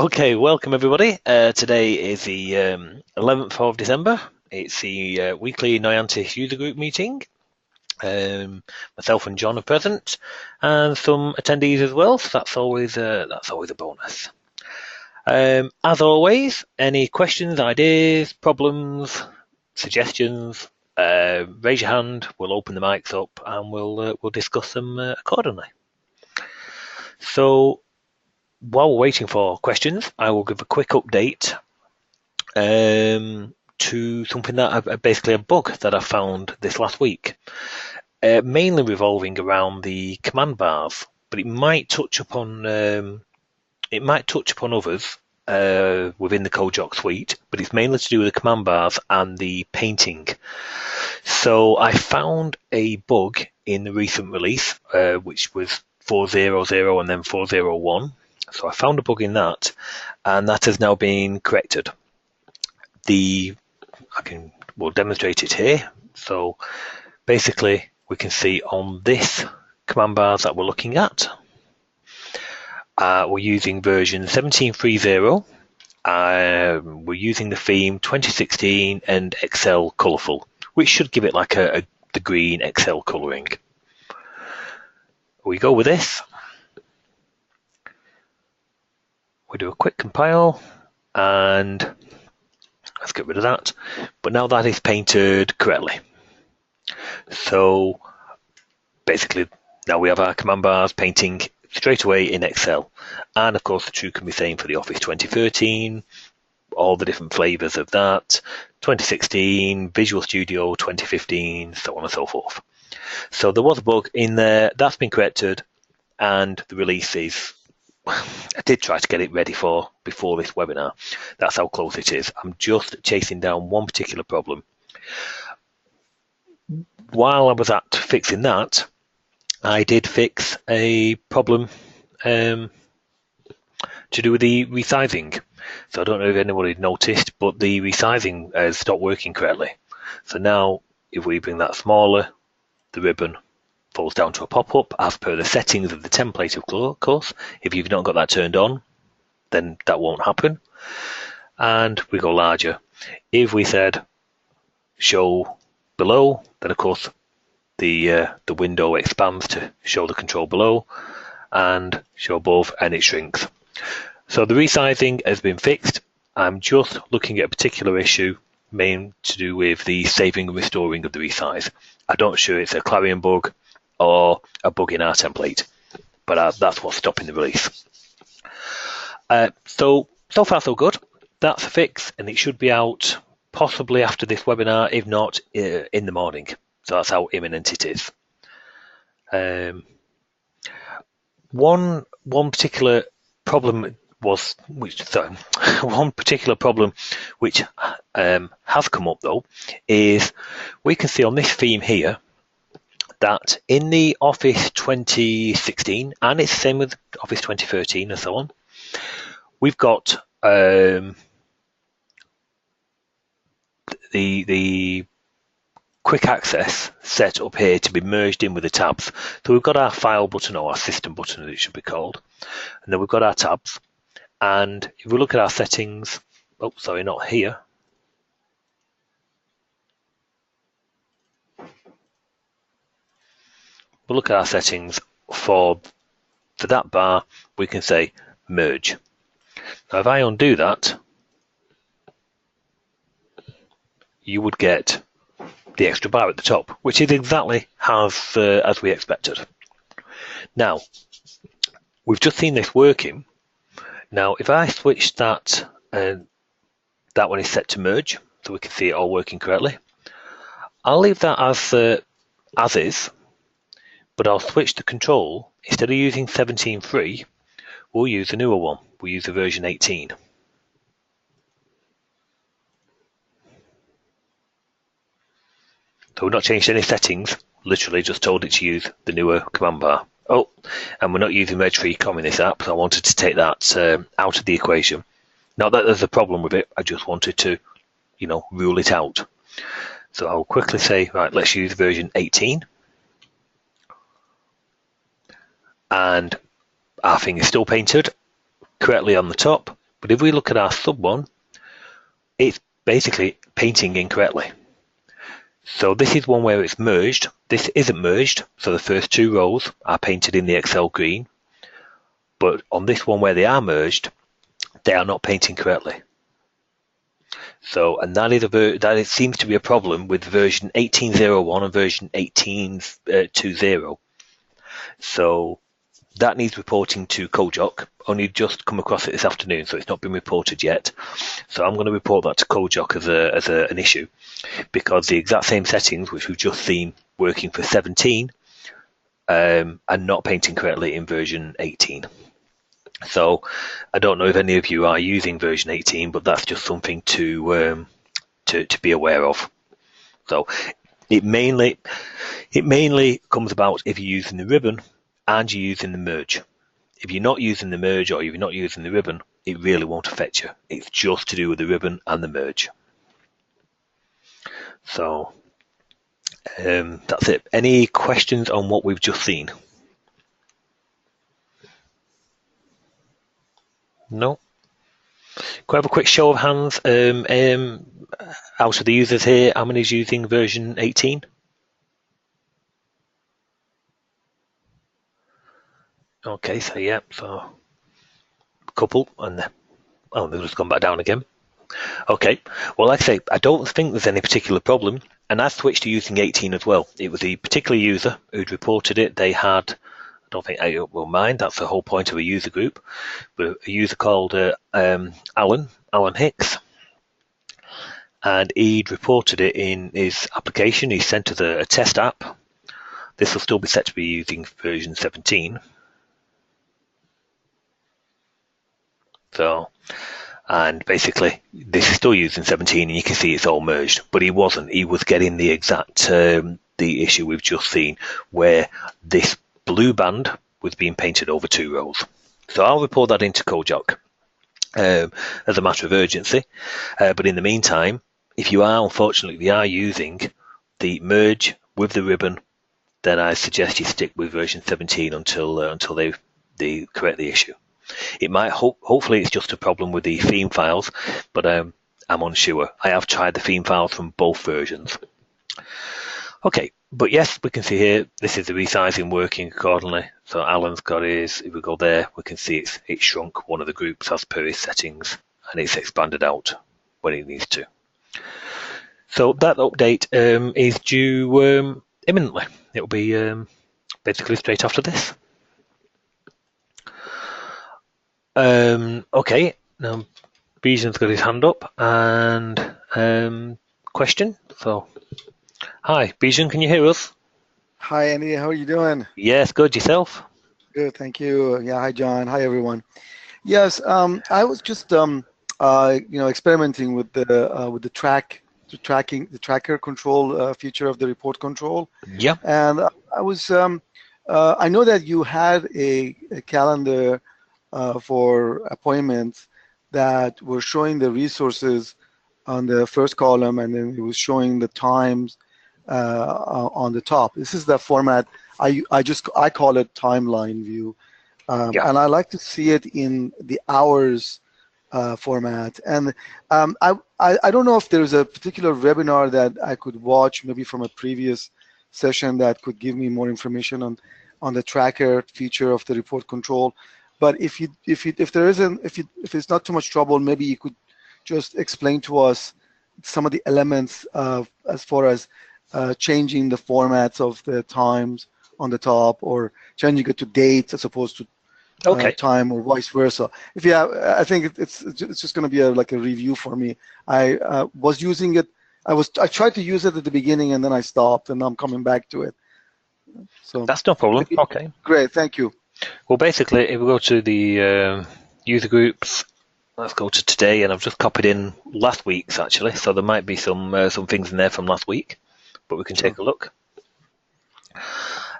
Okay, welcome everybody. Today is the 11th of December. It's the weekly Noyantis Usergroup Meeting. Myself and John are present, and some attendees as well. So that's always a bonus. As always, any questions, ideas, problems, suggestions, raise your hand. We'll open the mics up and we'll discuss them accordingly. So, while we're waiting for questions, I will give a quick update to something that basically a bug that I found this last week, mainly revolving around the command bars, but it might touch upon others within the CodeJock suite, but it's mainly to do with the command bars and the painting. So I found a bug in the recent release, which was 4.0.0 and then 4.0.1. So I found a bug in that, and that has now been corrected. We'll demonstrate it here. So basically, we can see on this command bars that we're looking at, we're using version 17.3.0. We're using the theme 2016 and Excel Colorful, which should give it like the green Excel coloring. We go with this. We do a quick compile and let's get rid of that. But now that is painted correctly. So basically now we have our command bars painting straight away in Excel. And of course the true can be same for the Office 2013, all the different flavors of that, 2016, Visual Studio 2015, so on and so forth. So there was a bug in there, that's been corrected, and the release is, I did try to get it ready before this webinar. That's how close it is. I'm just chasing down one particular problem. While I was at fixing that, I did fix a problem to do with the resizing. So I don't know if anybody noticed, but the resizing has stopped working correctly. So now if we bring that smaller, the ribbon falls down to a pop-up as per the settings of the template, of course. If you've not got that turned on, then that won't happen. And we go larger. If we said show below, then of course the window expands to show the control below, and show above, and it shrinks. So the resizing has been fixed. I'm just looking at a particular issue, mainly to do with the saving and restoring of the resize. I'm not sure it's a Clarion bug or a bug in our template, but that's what's stopping the release. So far so good. That's a fix, and it should be out possibly after this webinar, if not in the morning. So that's how imminent it is. One particular problem which has come up though is we can see on this theme here that in the Office 2016, and it's the same with Office 2013 and so on, we've got the quick access set up here to be merged in with the tabs. So we've got our file button, or our system button as it should be called, and then we've got our tabs. And if we look at our settings, oh sorry, not here. We'll look at our settings for that bar, we can say merge. Now if I undo that, you would get the extra bar at the top, which is exactly as we expected. Now, we've just seen this working. Now, if I switch that, that one is set to merge, so we can see it all working correctly. I'll leave that as is, but I'll switch the control. Instead of using 17.3, we'll use the newer one. We'll use the version 18. So we've not changed any settings, literally just told it to use the newer command bar. Oh, and we're not using Merge Free Com in this app, so I wanted to take that out of the equation. Not that there's a problem with it, I just wanted to, rule it out. So I'll quickly say, right, let's use version 18. And our thing is still painted correctly on the top, But if we look at our sub one, it's basically painting incorrectly. So this is one where it's merged. This isn't merged, so the first 2 rows are painted in the Excel green. But on this one where they are merged, they are not painting correctly. So, and that seems to be a problem with version 18.01 and version 18.20. So that needs reporting to Kojak. Only just come across it this afternoon, so it's not been reported yet. So I'm going to report that to Kojak as an issue, because the exact same settings which we've just seen working for 17 are not painting correctly in version 18. So I don't know if any of you are using version 18, but that's just something to be aware of. So it mainly comes about if you're using the ribbon and you're using the merge. If you're not using the merge or you're not using the ribbon, it really won't affect you. It's just to do with the ribbon and the merge. So that's it. Any questions on what we've just seen? No? Could I have a quick show of hands out of the users here? How many is using version 18? Okay, so yeah, so a couple, and they've just gone back down again. Okay, well, like I say, I don't think there's any particular problem, and I switched to using 18 as well. It was a particular user who'd reported it. They had, I don't think I will mind, that's the whole point of a user group, but a user called Alan Hicks, and he'd reported it in his application. He sent us a test app. This will still be set to be using version 17. So, and basically this is still using 17, and you can see it's all merged, but he wasn't. He was getting the exact the issue we've just seen, where this blue band was being painted over 2 rows. So I'll report that into Kojak as a matter of urgency. But in the meantime, if you are unfortunately using the merge with the ribbon, then I suggest you stick with version 17 until they correct the issue. It might hopefully it's just a problem with the theme files, but I'm unsure. I have tried the theme files from both versions. Okay, but yes, we can see here this is the resizing working accordingly. So Alan's got his. If we go there, we can see it's shrunk one of the groups as per his settings, and it's expanded out when it needs to. So that update is due imminently. It will be basically straight after this. Okay, now Bijan's got his hand up and question. So, hi, Bijan, can you hear us? Hi, Andy. How are you doing? Yes, good. Yourself? Good, thank you. Yeah, hi, John. Hi, everyone. Yes, I was just experimenting with the tracker control feature of the report control. Yeah. And I was I know that you had a calendar for appointments that were showing the resources on the first column, and then it was showing the times on the top. This is the format I call it timeline view, Yeah. and I like to see it in the hours format. And I don't know if there's a particular webinar that I could watch, maybe from a previous session, that could give me more information on the tracker feature of the report control. But if it's not too much trouble, maybe you could just explain to us some of the elements as far as changing the formats of the times on the top, or changing it to dates as opposed to time, or vice versa. If you have, I think it's just going to be like a review for me. I was using it. I tried to use it at the beginning, and then I stopped, and I'm coming back to it. So that's no problem. Okay. Great, thank you. Well, basically, if we go to the user groups, let's go to today, and I've just copied in last week's actually, so there might be some things in there from last week, but we can take a look.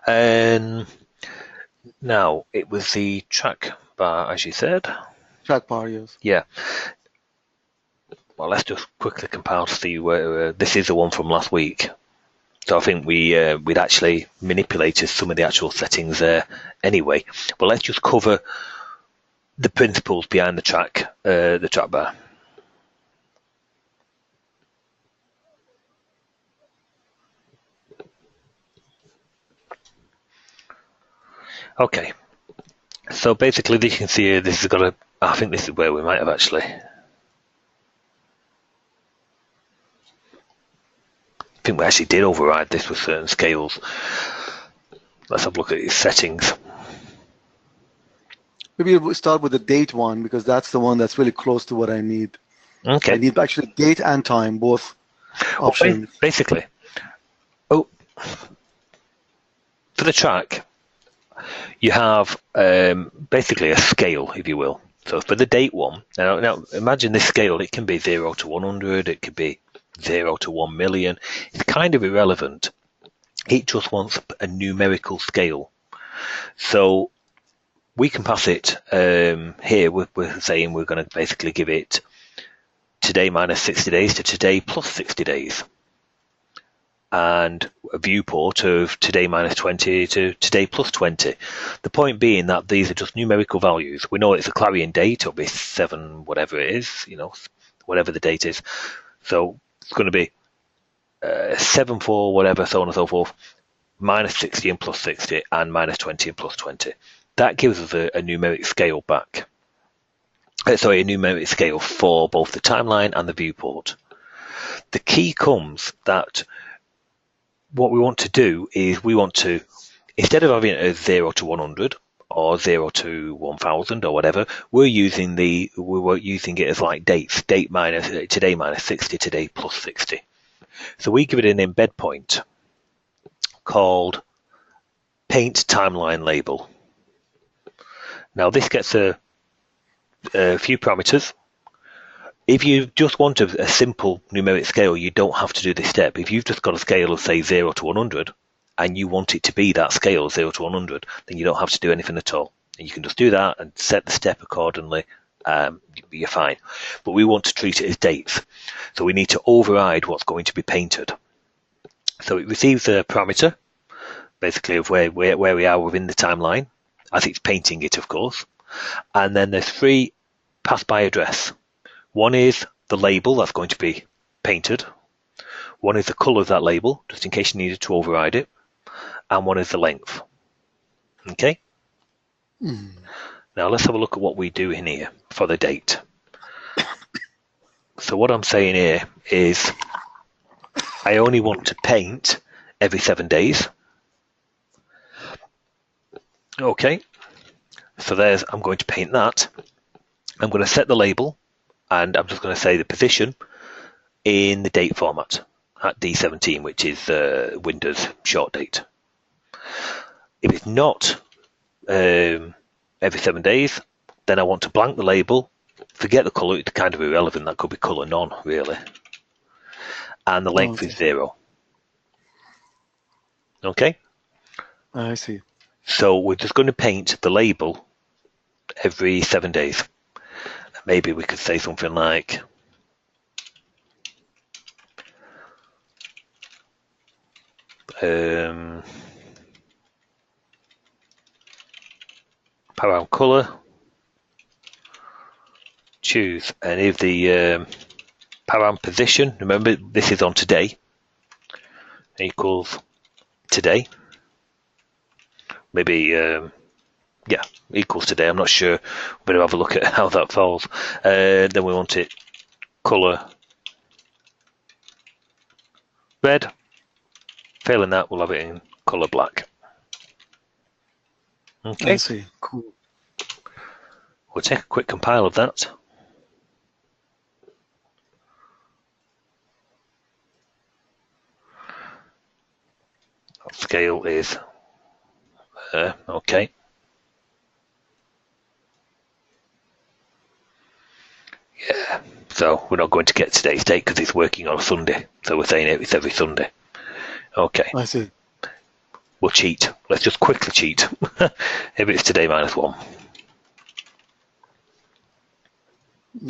And now it was the track bar, as you said. Track bar, yes. Yeah. Well, let's just quickly compile to see where this is the one from last week. So I think we'd actually manipulated some of the actual settings there anyway. But let's just cover the principles behind the track bar. Okay, so basically you can see here, this has got I think this is where we might have actually. I think we actually did override this with certain scales. Let's have a look at these settings. Maybe we'll start with the date one, because that's the one that's really close to what I need. Okay. I need actually date and time, both options. Well, basically, for the track, you have basically a scale, if you will. So for the date one, now imagine this scale, it can be 0 to 100, it could be 0 to 1 million. It's kind of irrelevant. It just wants a numerical scale. So we can pass it here. We're saying we're going to basically give it today minus 60 days to today plus 60 days. And a viewport of today minus 20 to today plus 20. The point being that these are just numerical values. We know it's a clarion date, it'll be 7, whatever it is, whatever the date is. So it's going to be 7 for whatever, so on and so forth, minus 60 and plus 60, and minus 20 and plus 20. That gives us a numeric scale back. Sorry, a numeric scale for both the timeline and the viewport. The key comes that what we want to do is we want to, instead of having a 0 to 100 or 0 to 1000 or whatever, we're using it as like dates. Date minus today minus 60, today plus 60. So we give it an embed point called paint timeline label. Now this gets a few parameters. If you just want a simple numeric scale, you don't have to do this step. If you've just got a scale of, say, 0 to 100, and you want it to be that scale, 0 to 100, then you don't have to do anything at all. And you can just do that and set the step accordingly. You're fine. But we want to treat it as dates. So we need to override what's going to be painted. So it receives a parameter, basically, of where we are within the timeline, as it's painting it, of course. And then there's 3 pass by address. One is the label that's going to be painted. One is the color of that label, just in case you needed to override it. And one is the length. Okay? Now let's have a look at what we do in here for the date. So what I'm saying here is I only want to paint every 7 days. Okay. So I'm going to paint that. I'm going to set the label. And I'm just going to say the position in the date format at D17, which is Windows short date. If it's not every 7 days, then I want to blank the label, forget the color, it's kind of irrelevant, that could be color none, really. And the length is 0. Okay? I see. So we're just going to paint the label every 7 days. Maybe we could say something like param color, choose any of the param position. Remember, this is on today, equals today. Maybe yeah, equals today. I'm not sure. We better have a look at how that falls. Then we want it color red. Failing that, we'll have it in color black. Okay. I see. Cool. We'll take a quick compile of that. Scale is okay. Yeah, so we're not going to get today's date because it's working on a Sunday. So we're saying it's every Sunday. Okay. I see. We'll cheat. Let's just quickly cheat. If it's today minus 1.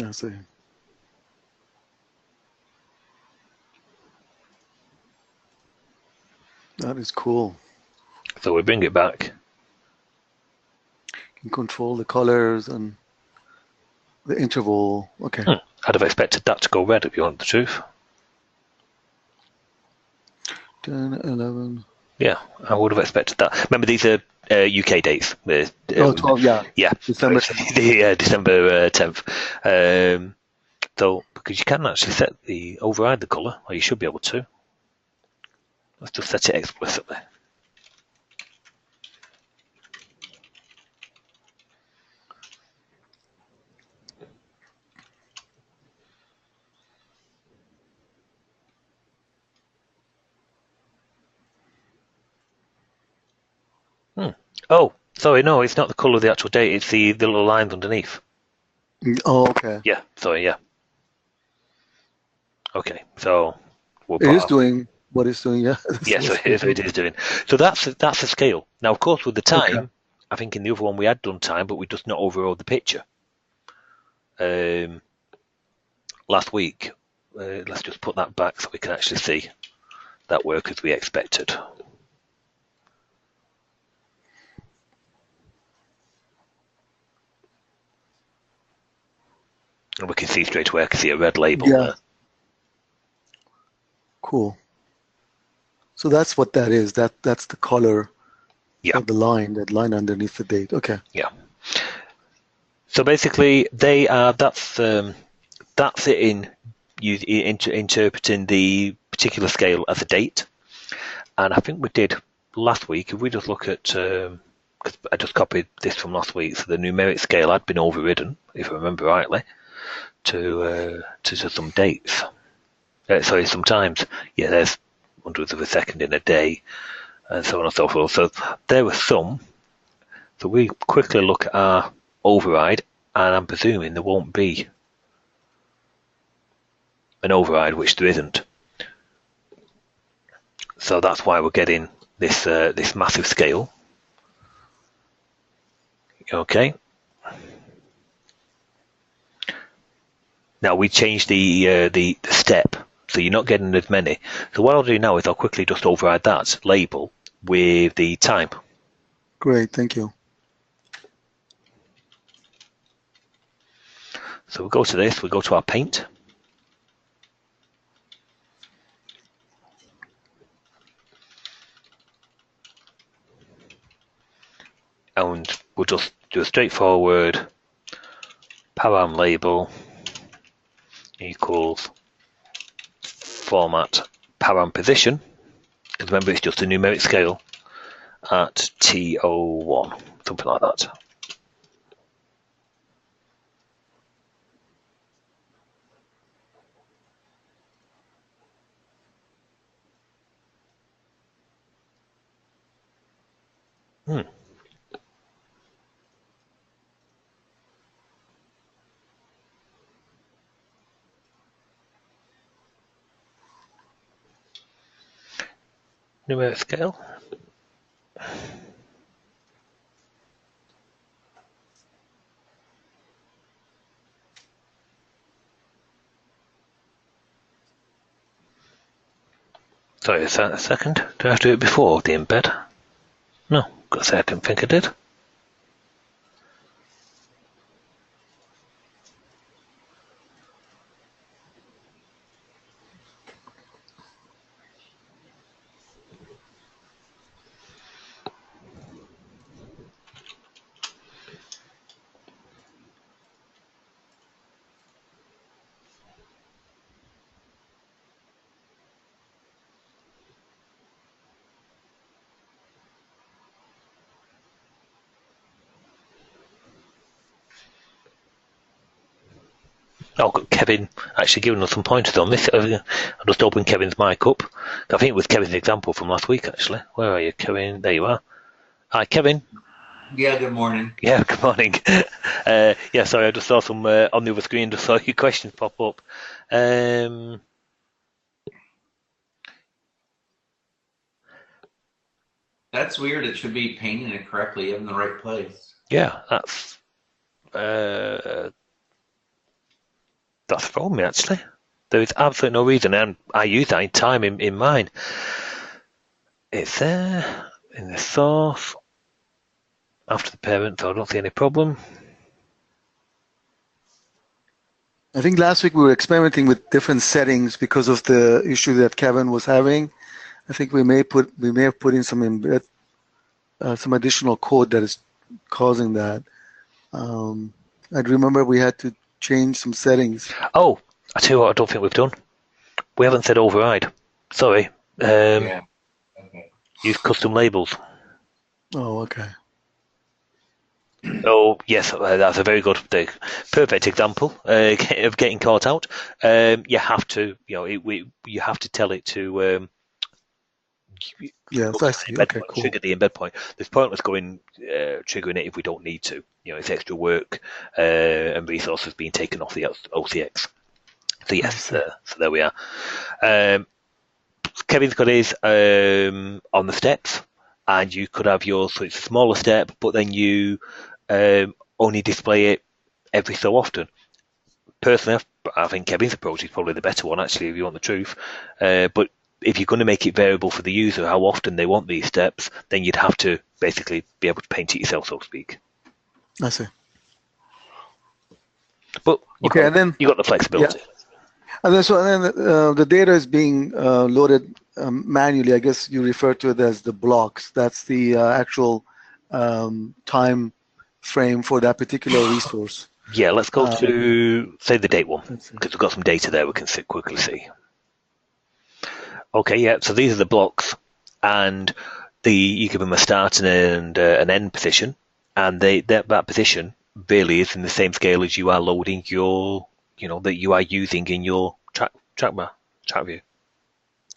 I see. That is cool. So we bring it back. You can control the colors and The interval. Okay. I'd have expected that to go red if you want the truth. 10, 11. Yeah, I would have expected that. Remember, these are UK dates. 12, yeah. Yeah, December so 10th. the December 10th. So, because you can actually override the colour, or you should be able to. Let's just set it explicitly. Oh, sorry, no, it's not the colour of the actual date, it's the little lines underneath. Oh, okay. Yeah, sorry, yeah. Okay, so we'll It put is doing what it's doing, yeah. yeah, so it is doing. So that's a scale. Now, of course, with the Okay. time, I think in the other one we had done time, but we just not overrode the picture. Last week, let's just put that back so we can actually see that work as we expected. And we can see straight away, I can see a red label there. Cool. So that's what that is. That's the color of the line, that line underneath the date. Okay. Yeah. So basically, that's it in interpreting the particular scale as a date. And I think we did last week. If we just look at, because I just copied this from last week, so the numeric scale had been overridden, if I remember rightly, to some dates. Sorry, sometimes. Yeah, there's hundredths of a second in a day, and so on and so forth. So there were some. So we quickly look at our override, and I'm presuming there won't be an override, which there isn't. So that's why we're getting this this massive scale. Okay. Now we changed the step, so you're not getting as many. So what I'll do now is I'll quickly just override that label with the time. Great, thank you. So we go to this, we go to our paint. And we'll just do a straightforward param label equals format param position. Because remember, it's just a numeric scale at T01, something like that. Numeric scale. Sorry, is that a second? Do I have to do it before the embed? No, got to say I didn't think I did. Oh, got Kevin actually giving us some pointers on this. I just opened Kevin's mic up. I think it was Kevin's example from last week, actually. Where are you, Kevin? There you are. Hi, Kevin. Yeah, good morning. Yeah, good morning. Yeah, sorry, I just saw some on the other screen, just saw your questions pop up. That's weird. It should be painting it correctly in the right place. Yeah, that's thrown me, actually. There is absolutely no reason, and I use that in time in mine. It's there in the source after the parent, so I don't see any problem. I think last week we were experimenting with different settings because of the issue that Kevin was having. I think we may have put in some additional code that is causing that. I remember we had to change some settings. Oh, I tell you what, I don't think we've done. We haven't said override. Sorry. Yeah. Okay. Use custom labels. Oh, okay. Oh, yes, that's a very good, perfect example of getting caught out. You have to, you have to tell it to Yes, I see. Okay, cool. trigger the embed point. There's pointless going triggering it if we don't need to. It's extra work and resources being taken off the OCX. So yes, so there we are. Kevin's got his on the steps, and you could have yours, so it's a smaller step, but then you only display it every so often. Personally, I think Kevin's approach is probably the better one, actually, if you want the truth. But if you're going to make it variable for the user, how often they want these steps, then you'd have to basically be able to paint it yourself, so to speak. I see. But you got the flexibility. Yeah. And then the data is being loaded manually. I guess you refer to it as the blocks. That's the actual time frame for that particular resource. Yeah, let's go to, say, the date one, because we've got some data there we can quickly see. Okay, yeah, so these are the blocks, and you give them a start and an end position, and that position really is in the same scale as you are loading your, that you are using in your track view.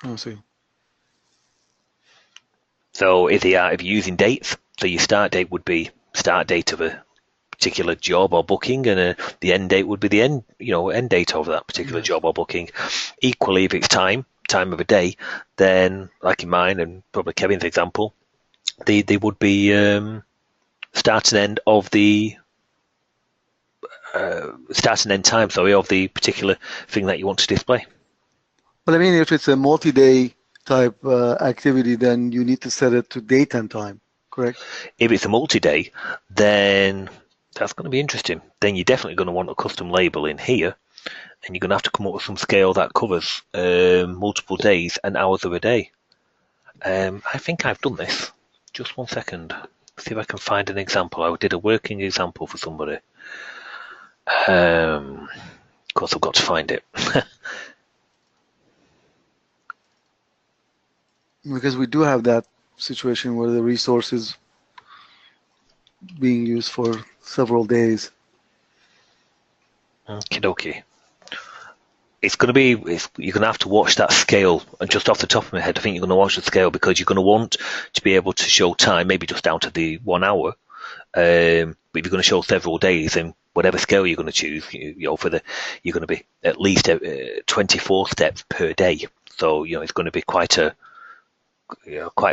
I see. So if you're using dates, so your start date would be start date of a particular job or booking, and the end date would be the end date of that particular job or booking. Equally, if it's time of a day, then like in mine and probably Kevin's example, they would be start and end of the start and end time, of the particular thing that you want to display. But I mean, if it's a multi-day type activity, then you need to set it to date and time, correct? If it's a multi-day, then that's going to be interesting. Then you're definitely going to want a custom label in here, and you're going to have to come up with some scale that covers multiple days and hours of a day. I think I've done this. Just one second. See if I can find an example. I did a working example for somebody. Of course, I've got to find it. Because we do have that situation where the resource is being used for several days. Okie dokie. It's going to be, you're going to have to watch that scale. And just off the top of my head, I think you're going to watch the scale because you're going to want to be able to show time, maybe just down to the 1 hour. But if you're going to show several days, then whatever scale you're going to choose, you're going to be at least 24 steps per day. So, it's going to be quite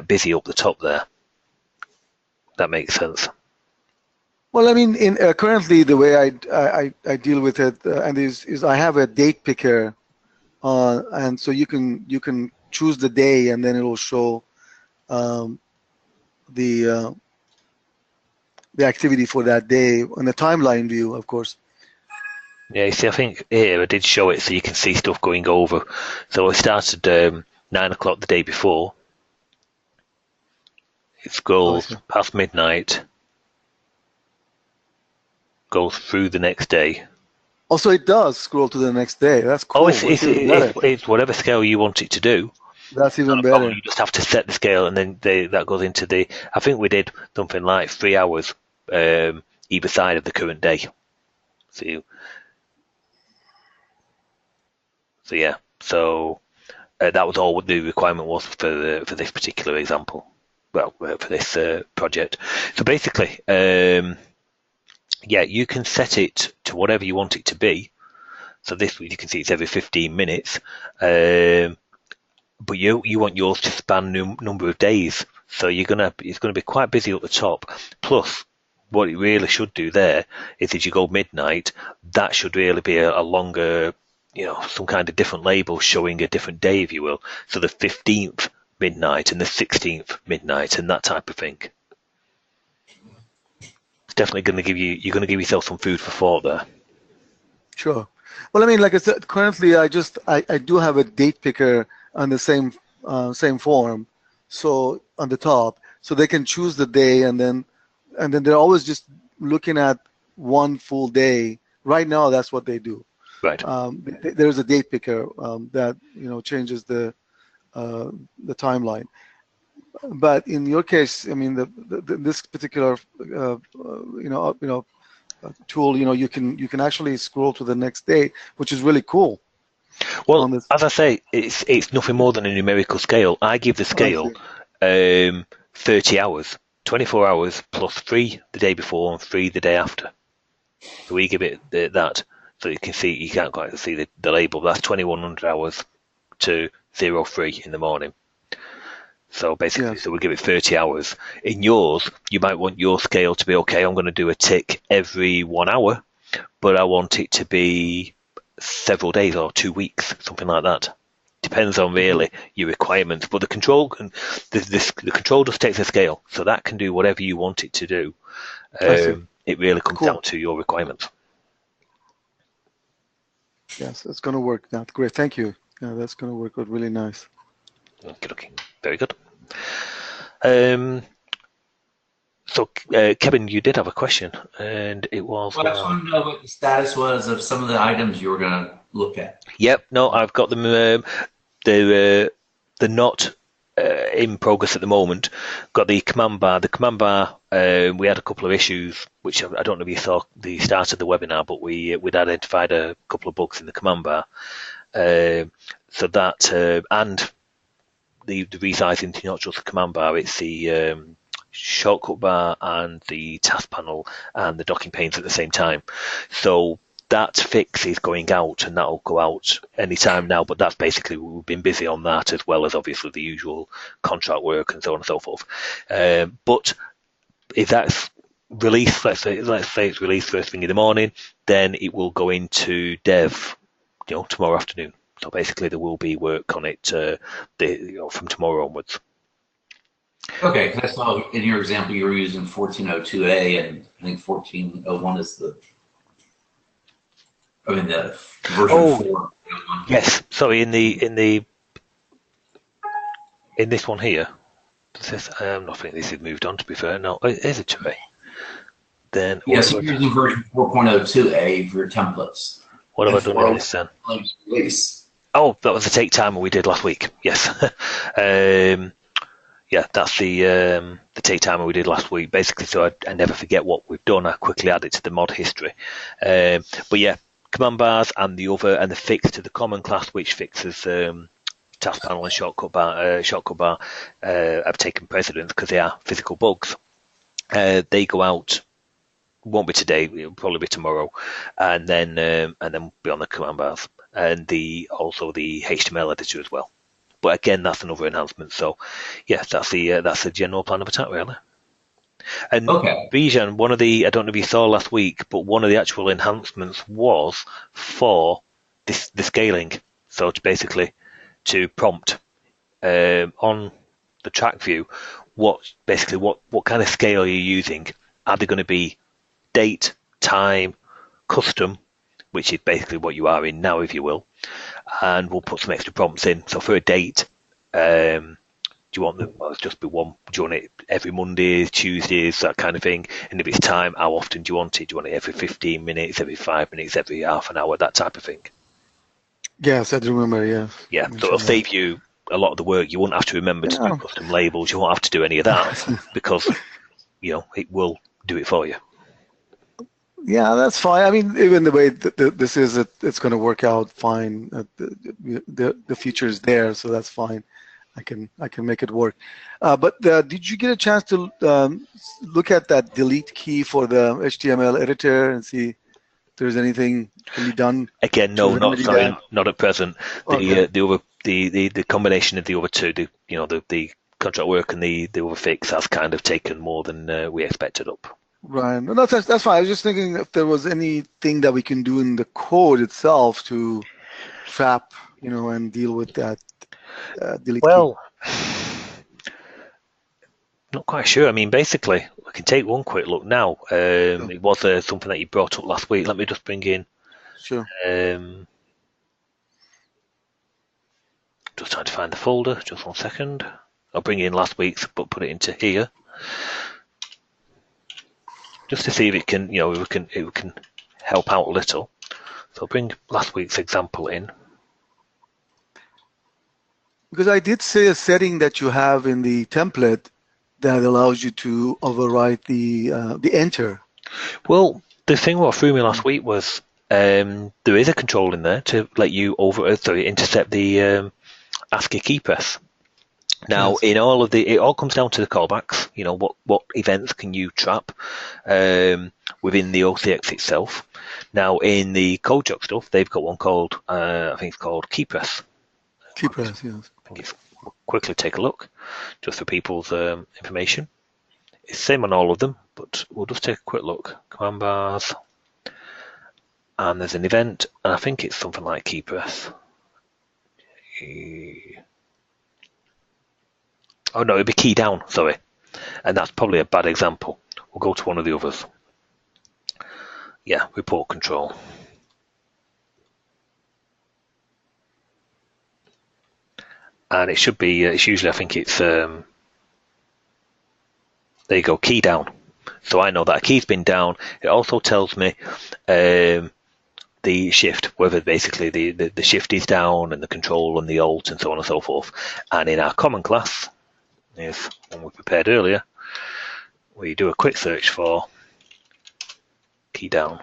busy up the top there. That makes sense. Well, I mean, currently the way I deal with it and is I have a date picker, and so you can choose the day and then it will show the activity for that day on the timeline view, of course. Yeah, you see, I think here I did show it so you can see stuff going over. So I started 9 o'clock the day before. It scrolls past midnight, goes through the next day. Also, it does scroll to the next day. That's cool. Oh, it's whatever scale you want it to do. That's even better. You just have to set the scale, and then that goes into the. I think we did something like 3 hours either side of the current day. So yeah. So that was all the requirement was for this particular example. Well, for this project. So basically, yeah, you can set it to whatever you want it to be. So this, you can see it's every 15 minutes. But you want yours to span number of days. So it's going to be quite busy at the top. Plus, what it really should do there is as you go midnight, that should really be a longer, some kind of different label showing a different day, if you will. So the 15th midnight and the 16th midnight and that type of thing. It's definitely going to you're going to give yourself some food for thought there. Sure. Well, I mean, like I said, currently I do have a date picker on the same form, so on the top, so they can choose the day, and then they're always just looking at one full day. Right now, that's what they do. Right. There's a date picker that changes the timeline. But in your case, I mean, this particular tool, you can actually scroll to the next day, which is really cool. Well, On this, as I say, it's nothing more than a numerical scale. I give the scale 30 hours, 24 hours plus 3 the day before and 3 the day after. So we give it that, so you can see, you can't quite see the label. That's 2100 hours to 03 in the morning. So basically, so we give it 30 hours. In yours, you might want your scale to be, okay, I'm going to do a tick every 1 hour, but I want it to be several days or 2 weeks, something like that. Depends on really your requirements. But the control just takes a scale, so that can do whatever you want it to do. It really comes down to your requirements. Yes, it's going to work. That's great. Thank you. Yeah, that's going to work out really nice. Okay. Very good. So, Kevin, you did have a question, and it was... Well, I just wanted to know what the status was of some of the items you were going to look at. Yep, no, I've got them. They're not in progress at the moment. Got the command bar. The command bar, we had a couple of issues, which I don't know if you saw the start of the webinar, but we'd identified a couple of bugs in the command bar. So that, and the resizing to not just the command bar, it's the shortcut bar and the task panel and the docking panes at the same time. So that fix is going out, and that'll go out anytime now, but that's basically, we've been busy on that, as well as obviously the usual contract work and so on and so forth. But if that's released, let's say it's released first thing in the morning, then it will go into dev, tomorrow afternoon. So basically there will be work on it from tomorrow onwards. Okay, because I saw in your example you were using 1402A, and I think 1401 is the version 4. Yes, sorry. In this one here, I'm not thinking this has moved on. To be fair, no, it is a tray. Then yes, you're using version 4.02A for your templates. What have I done with this then? Release. Oh, that was the take timer we did last week. Yes. Yeah, that's the take timer we did last week. Basically, so I never forget what we've done. I quickly add it to the mod history. But yeah, command bars and the fix to the common class, which fixes task panel and shortcut bar have taken precedence because they are physical bugs. They go out. Won't be today. It'll probably be tomorrow, and then be on the command bars and also the HTML editor as well. But again, that's another enhancement. So, yes, that's the general plan of attack, really. And Bijan, I don't know if you saw last week, but one of the actual enhancements was for the scaling. So to prompt on the track view, what kind of scale are you using? Are they going to be date, time, custom, which is basically what you are in now, if you will, and we'll put some extra prompts in. So for a date, do you want them? Well, it's just be one. Do you want it every Mondays, Tuesdays, that kind of thing? And if it's time, how often do you want it? Do you want it every 15 minutes, every 5 minutes, every half an hour, that type of thing? Yes, I do remember. Yeah. Yeah, so it'll save you a lot of the work. You won't have to remember to do custom labels. You won't have to do any of that because it will do it for you. Yeah, that's fine. I mean, even the way this is, it's going to work out fine. The feature is there, so that's fine. I can make it work. But did you get a chance to look at that delete key for the HTML editor and see if there's anything can be done? Again, no, not at present. The combination of the other two, the contract work and the other fix, has kind of taken more than we expected up. Right. No, that's fine. I was just thinking if there was anything that we can do in the code itself to trap, and deal with that delete key. Not quite sure. I mean, basically, I can take one quick look now. It was something that you brought up last week. Let me just bring in Sure. Just trying to find the folder. Just 1 second. I'll bring in last week's, but put it into here, just to see if it can, it can help out a little. So I'll bring last week's example in. Because I did say a setting that you have in the template that allows you to overwrite the enter. Well, the thing what threw me last week was there is a control in there to let you intercept the ASCII key press. Now, Yes. in all of it all comes down to the callbacks. What events can you trap within the OCX itself. Now, in the CodeJock stuff, they've got one called I think it's called key press. Key press, yes. I think it's quickly take a look just for people's information. It's the same on all of them, but we'll just take a quick look. Command bars, and there's an event, and I think it's something like key press. Oh no, it'd be key down, sorry. And that's probably a bad example. We'll go to one of the others. Yeah, report control. And it should be, it's usually, I think it's, there you go, key down. So I know that a key's been down. It also tells me the shift, whether basically the shift is down and the control and the alt and so on and so forth. And in our common class, is one we prepared earlier, we do a quick search for key down,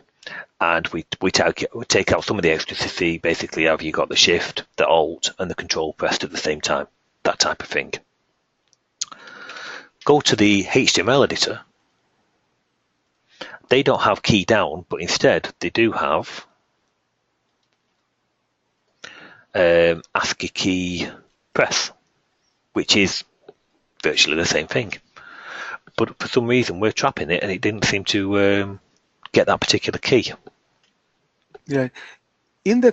and we take out some of the extras to see basically have you got the shift, the alt, and the control pressed at the same time, that type of thing. Go to the HTML editor. They don't have key down, but instead they do have ASCII key press, which is virtually the same thing. But for some reason we're trapping it, and it didn't seem to get that particular key. Yeah, in the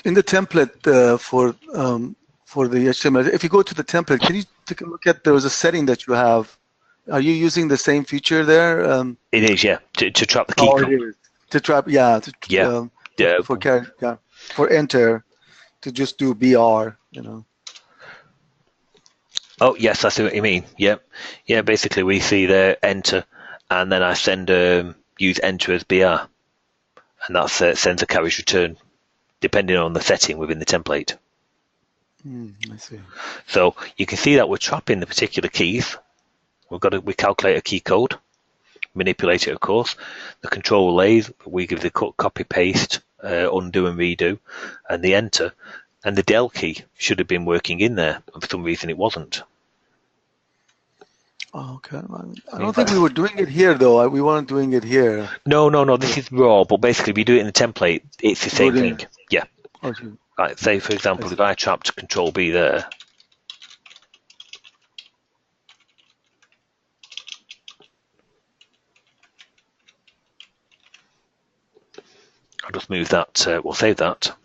template for the HTML, if you go to the template, can you take a look at, there was a setting that you have. Are you using the same feature there? It is, yeah, to trap the key Oh, code. it is. To trap, yeah. Yeah. For enter, to just do BR, Oh, yes, I see what you mean. Yeah. Yeah, basically we see the enter, and then I send use enter as BR, and that sends a carriage return, depending on the setting within the template. I see. So you can see that we're trapping the particular keys. We calculate a key code, manipulate it, of course. The control lays, we give the copy paste, undo and redo, and the enter. And the del key should have been working in there, and for some reason it wasn't. Okay. I don't think we were doing it here, though. We weren't doing it here. No. This is raw, but basically, if you do it in the template, it's the same thing. Yeah. Okay. Right. Say, for example, if I trapped Control B there. I'll just move that. We'll save that.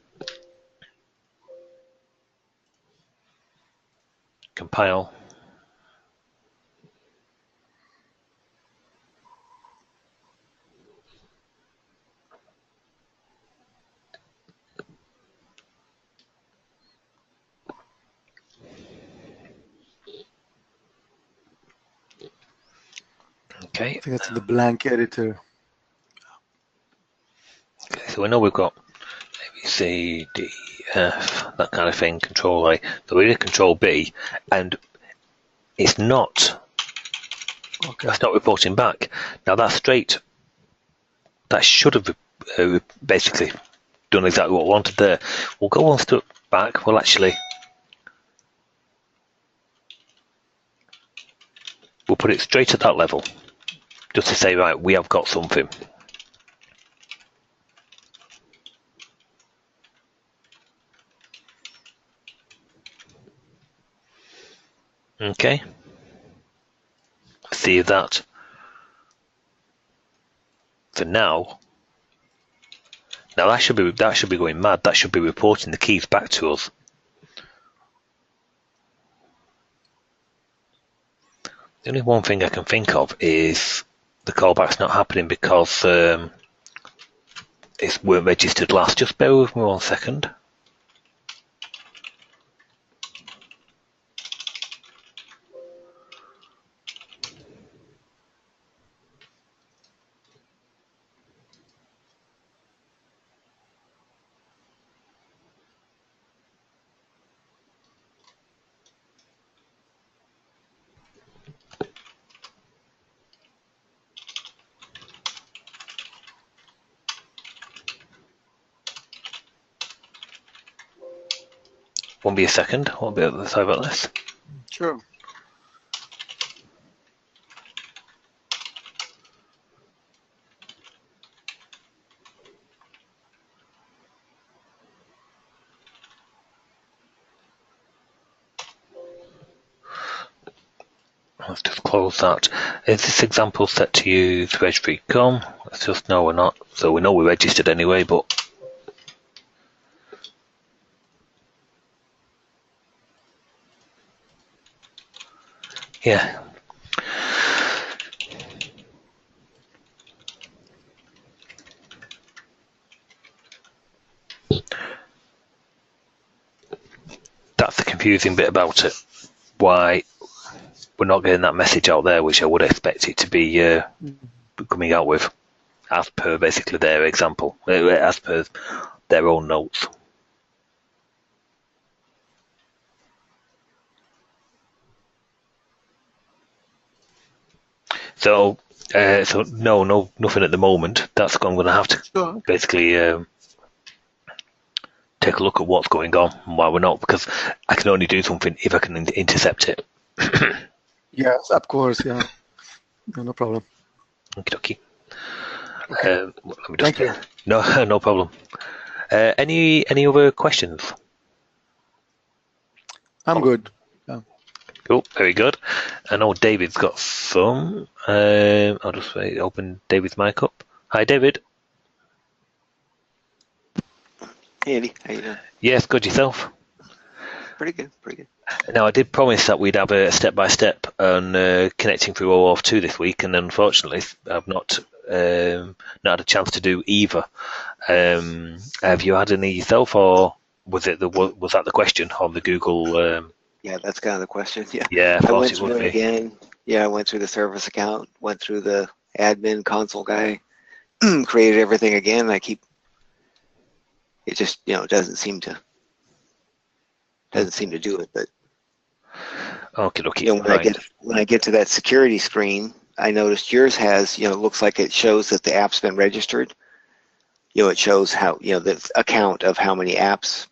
Compile. Okay. I think that's in the blank editor. Okay, so we know we've got A, B, C, D, F, that kind of thing, Control A. So we did Control B, and it's not. Okay. That's not reporting back. Now that's straight. That should have basically done exactly what I wanted there. We'll go one step back. We'll put it straight at that level, just to say, right, we have got something. Okay. See that. For now that should be going mad. That should be reporting the keys back to us. The only one thing I can think of is the callback's not happening because it weren't registered last. Just bear with me 1 second. Won't be a second. Won't be able to say about this. Sure. Let's just close that. Is this example set to use reg3com? Let's just no, we're not. So we know we're registered anyway, but yeah. That's the confusing bit about it. Why we're not getting that message out there, which I would expect it to be coming out with, as per basically their example, as per their own notes. So, no, nothing at the moment. That's I'm going to have to basically take a look at what's going on and why we're not, because I can only do something if I can intercept it. Yes, of course. Yeah, no problem. Okie dokie. Okay. Let me just, Thank you. No problem. Any other questions? I'm good. Cool, very good. I know David's got some. I'll just open David's mic up. Hi, David. Hey, Andy. How you doing? Yes, good. Yourself? Pretty good. Now, I did promise that we'd have a step-by-step on connecting through OAuth 2 this week, and unfortunately, I've not had a chance to do either. Have you had any yourself, or was that the question on the Google? Yeah, that's kind of the question. Yeah. Yeah, I went it through would it be. again. Yeah, I went through the service account, went through the admin console guy, created everything again. It just doesn't seem to do it. But Okay, when I get to that security screen, I noticed yours has looks like it shows that the app's been registered. It shows how the account of how many apps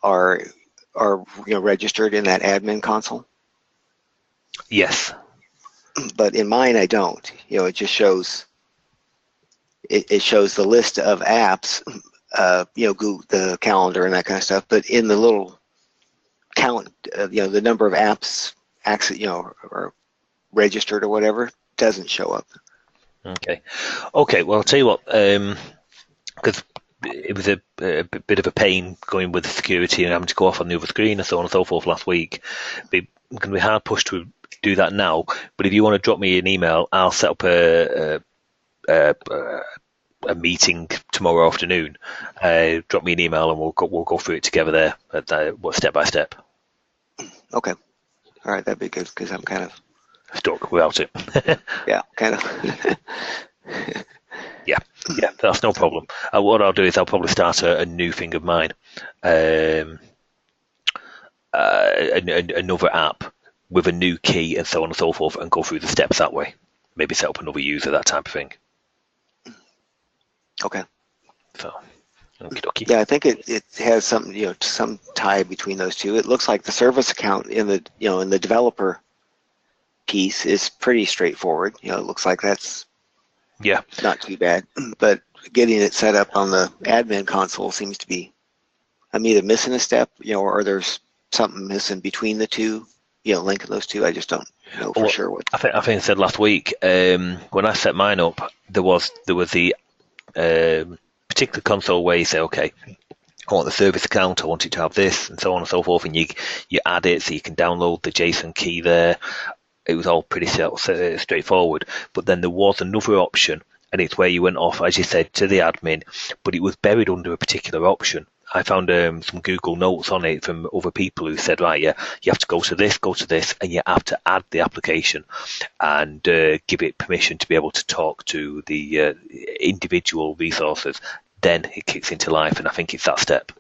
are registered in that admin console. Yes. But in mine, I don't. It just shows. It shows the list of apps, Google, the calendar and that kind of stuff. But in the little count, the number of apps or registered or whatever doesn't show up. Okay. Well, I'll tell you what. Because it was a bit of a pain going with the security and having to go off on the other screen and so on and so forth last week. It's going to be hard pushed to do that now. But if you want to drop me an email, I'll set up a meeting tomorrow afternoon. Drop me an email and we'll go through it together there, step by step. Okay. All right, that'd be good because I'm kind of stuck without it. Yeah, kind of. Yeah, that's no problem. What I'll do is I'll probably start a new thing of mine, another app with a new key and so on and so forth, and go through the steps that way. Maybe set up another user, that type of thing. Okay. So, okie dokie. Yeah, I think it has something, some tie between those two. It looks like the service account in the in the developer piece is pretty straightforward. It looks like that's not too bad. But getting it set up on the admin console seems to be, I'm either missing a step, or there's something missing between the two, linking those two. I just don't know for sure what. I think I said last week, when I set mine up, there was the particular console where you say, okay, I want the service account, I want it to have this, and so on and so forth, and you add it so you can download the JSON key there. It was all pretty straightforward. But then there was another option and it's where you went off, as you said, to the admin, but it was buried under a particular option. I found some Google Notes on it from other people who said, right, yeah, you have to go to this, and you have to add the application and give it permission to be able to talk to the individual resources. Then it kicks into life, and I think it's that step.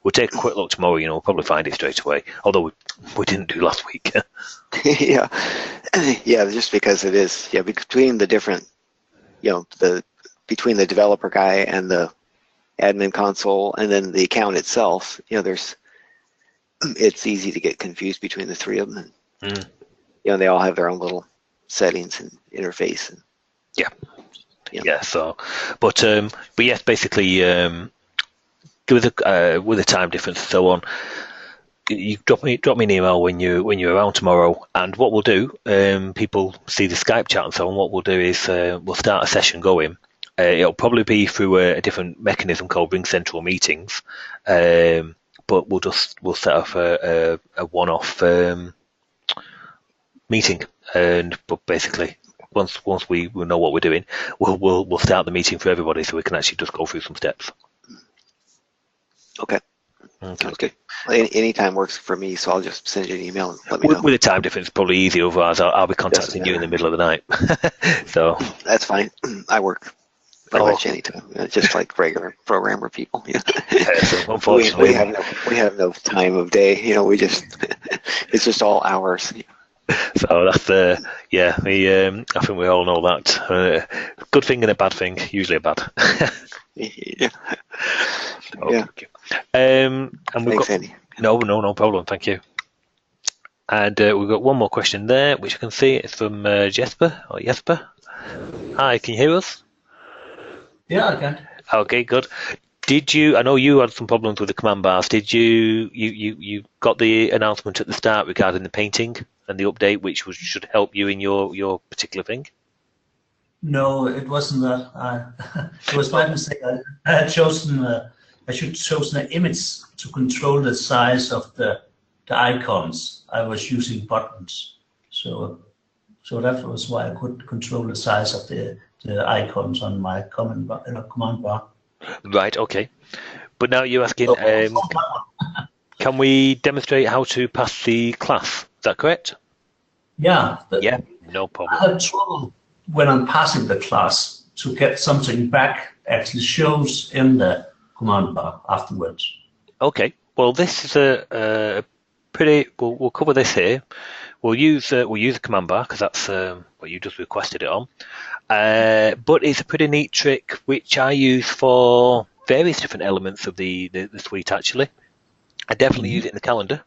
We'll take a quick look tomorrow, we'll probably find it straight away, although we didn't do last week. Yeah, yeah, just because it is, between the different, between the developer guy and the admin console and then the account itself, it's easy to get confused between the three of them. And, they all have their own little settings and interface. And, yeah. So, but yes, basically, with the time difference and so on, you drop me an email when you're around tomorrow, and what we'll do, people see the Skype chat and so on. What we'll do is we'll start a session going. It'll probably be through a different mechanism called Ring Central Meetings, but we'll set up a one-off meeting, but basically once we know what we're doing, we'll start the meeting for everybody so we can actually just go through some steps. Okay. Sounds good. Any time works for me, so I'll just send you an email and let me know. With the time difference, it's probably easy. Otherwise, I'll be contacting you in the middle of the night. So that's fine. I work pretty much any time, just like regular programmer people. So unfortunately, we have no time of day. It's just all hours. So that's I think we all know that. Good thing and a bad thing, usually a bad. Yeah. Okay. And we've Thanks, Andy. No problem. Thank you. And we've got one more question there, which I can see. It's from Jesper. Hi, can you hear us? Yeah, I can. Okay, good. I know you had some problems with the command bars. Did you got the announcement at the start regarding the painting and the update, which should help you in your particular thing? No, it wasn't that. It was my mistake. I had chosen. I should have chosen an image to control the size of the icons. I was using buttons, so that was why I could control the size of the icons on my command bar. Right. Okay. But now you're asking, can we demonstrate how to pass the class? Is that correct? Yeah. Yeah. No problem. I have trouble when I'm passing the class to get something back actually shows in the command bar afterwards. Okay. Well, this is a pretty. We'll cover this here. We'll use the command bar because that's what you just requested it on. But it's a pretty neat trick which I use for various different elements of the suite. Actually, I definitely use it in the calendar,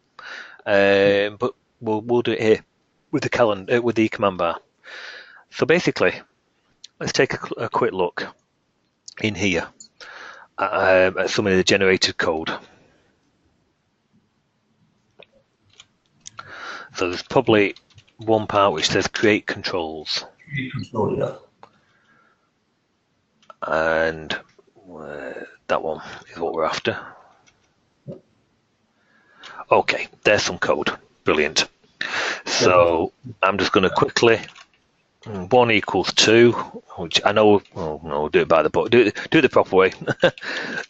but we'll do it here with the calendar with the command bar. So basically, let's take a quick look in here at some of the generated code. So there's probably one part which says create controls. Create control, yeah. And that one is what we're after. Okay, there's some code. Brilliant. So I'm just going to quickly 1 equals 2, which I know. Oh no, we'll do it by the book. Do it the proper way.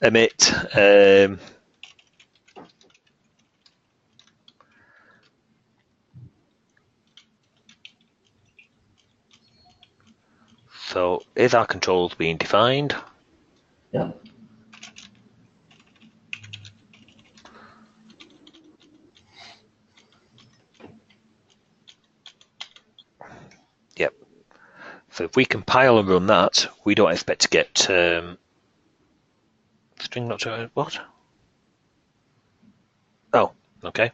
Emit. So is our controls being defined? Yeah. Yep. So if we compile and run that, we don't expect to get string not to what? Oh, okay.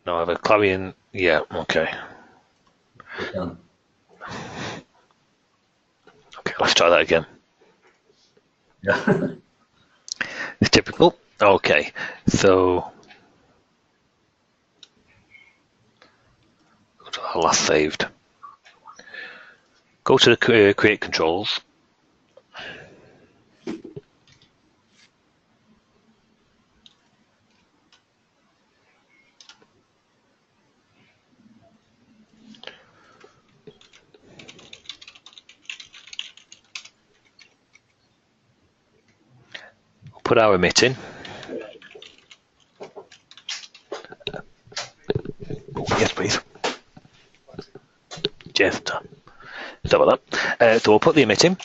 No, I have a clarion. Yeah, okay. Yeah. Okay, let's try that again. Yeah. It's typical. Okay, so last saved. Go to the create controls. Put our emit in. Yes, please. Just sorry about that. So we'll put the emit in.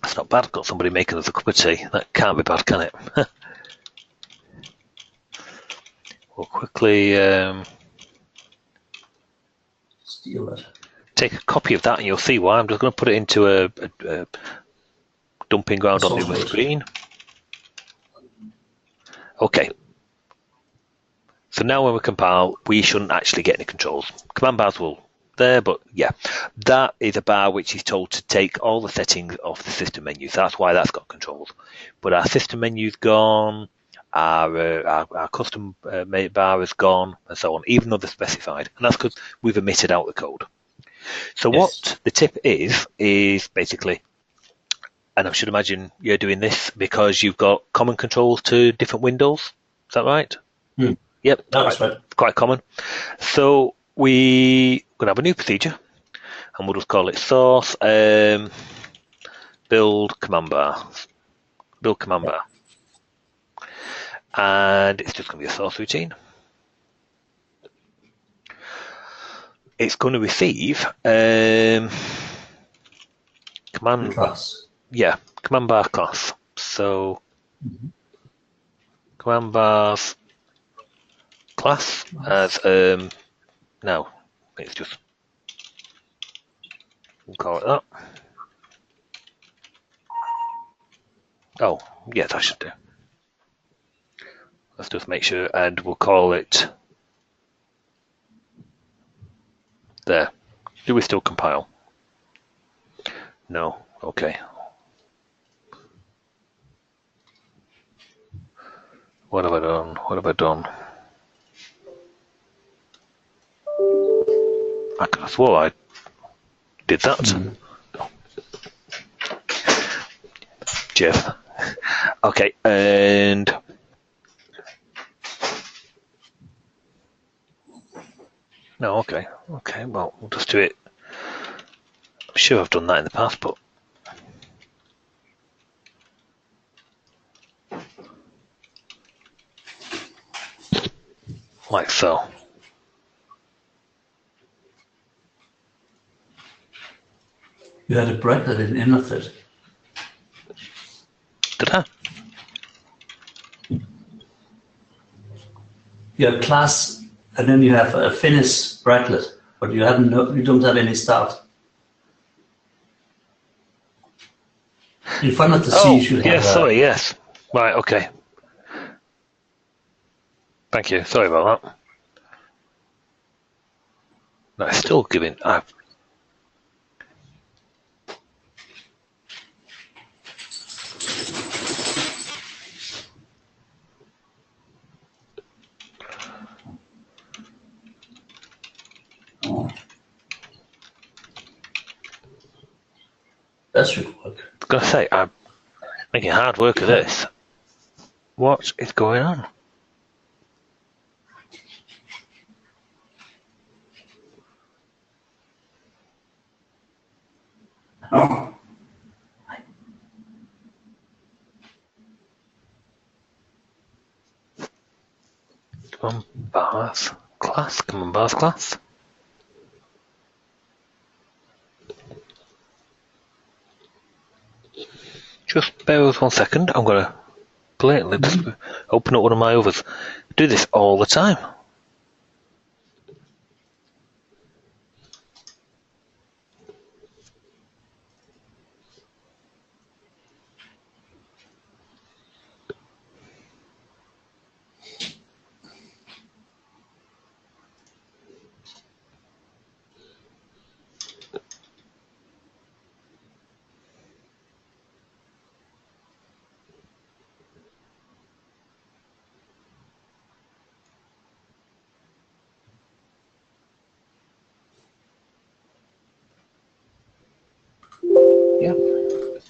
That's not bad. Got somebody making us a cup of tea. That can't be bad, can it? We'll quickly Steal it. take a copy of that, and you'll see why. I'm just going to put it into a dumping ground on the other screen. Okay. So now when we compile, we shouldn't actually get any controls. Command bars will there, but yeah, that is a bar which is told to take all the settings off the system menu. So that's why that's got controls. But our system menu's gone, our custom made bar is gone, and so on, even though they're specified. And that's because we've omitted out the code. So yes. What the tip is basically, and I should imagine you're doing this because you've got common controls to different windows. Is that right? Hmm. Yep, that's right. Quite common. So we're going to have a new procedure, and we'll just call it source build command bar. Build command bar. And it's just going to be a source routine. It's going to receive command class. Yeah, command bar class. So command bars class as no, it's just we'll call it that. Oh, yeah, that should do. Let's just make sure, and we'll call it there. Do we still compile? No. Okay. What have I done? What have I done? I could have swore I did that. No. Jeff. Okay, and no, okay. Okay, well, we'll just do it. I'm sure I've done that in the past, but like so. You had a bracket in of it. Did I? You have class, and then you have a finish bracket, but you haven't. You don't have any start. In front of the C, you should have. Yes, sorry, yes. Right, okay. Thank you. Sorry about that. No, it's still giving. That should work. I was going to say, I'm making hard work of this. What is going on? Oh. Command bars class. Command bars class. Just bear with 1 second. I'm going to blatantly just open up one of my others. I do this all the time.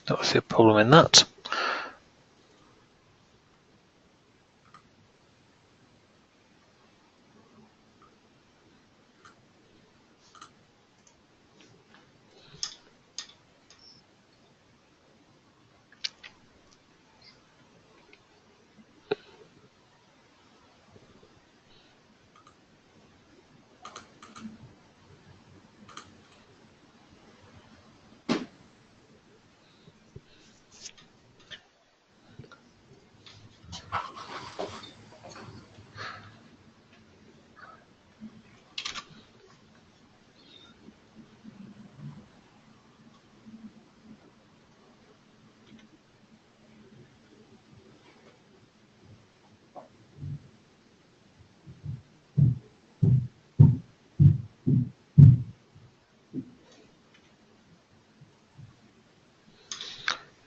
Don't see a problem in that.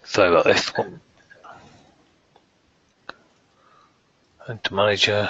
Sorry about this. Enter manager.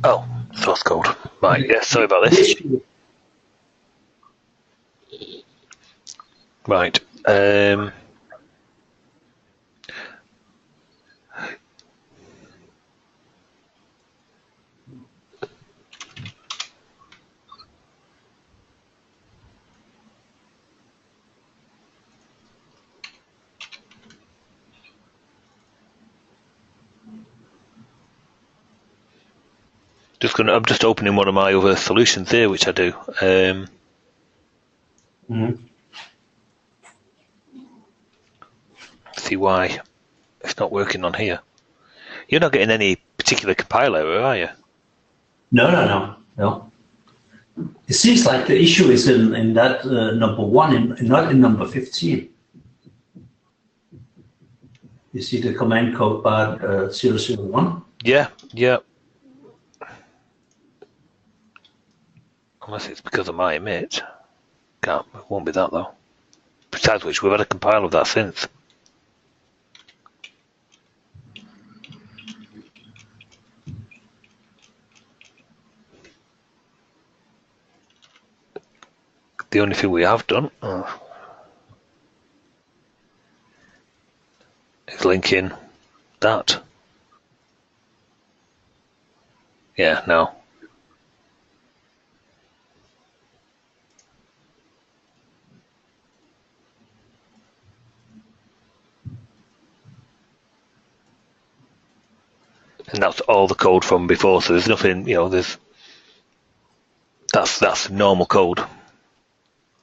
Oh, source code. Right, yeah, sorry about this. Right. I'm just opening one of my other solutions here, which I do. See why it's not working on here. You're not getting any particular compiler error, are you? No. It seems like the issue is in that number 1 and not in number 15. You see the command code bar 001? Yeah. Unless it's because of my emit. It won't be that though. Besides which, we've had a compile of that since. The only thing we have done is linking that. Yeah, no. And that's all the code from before, so there's nothing, that's normal code.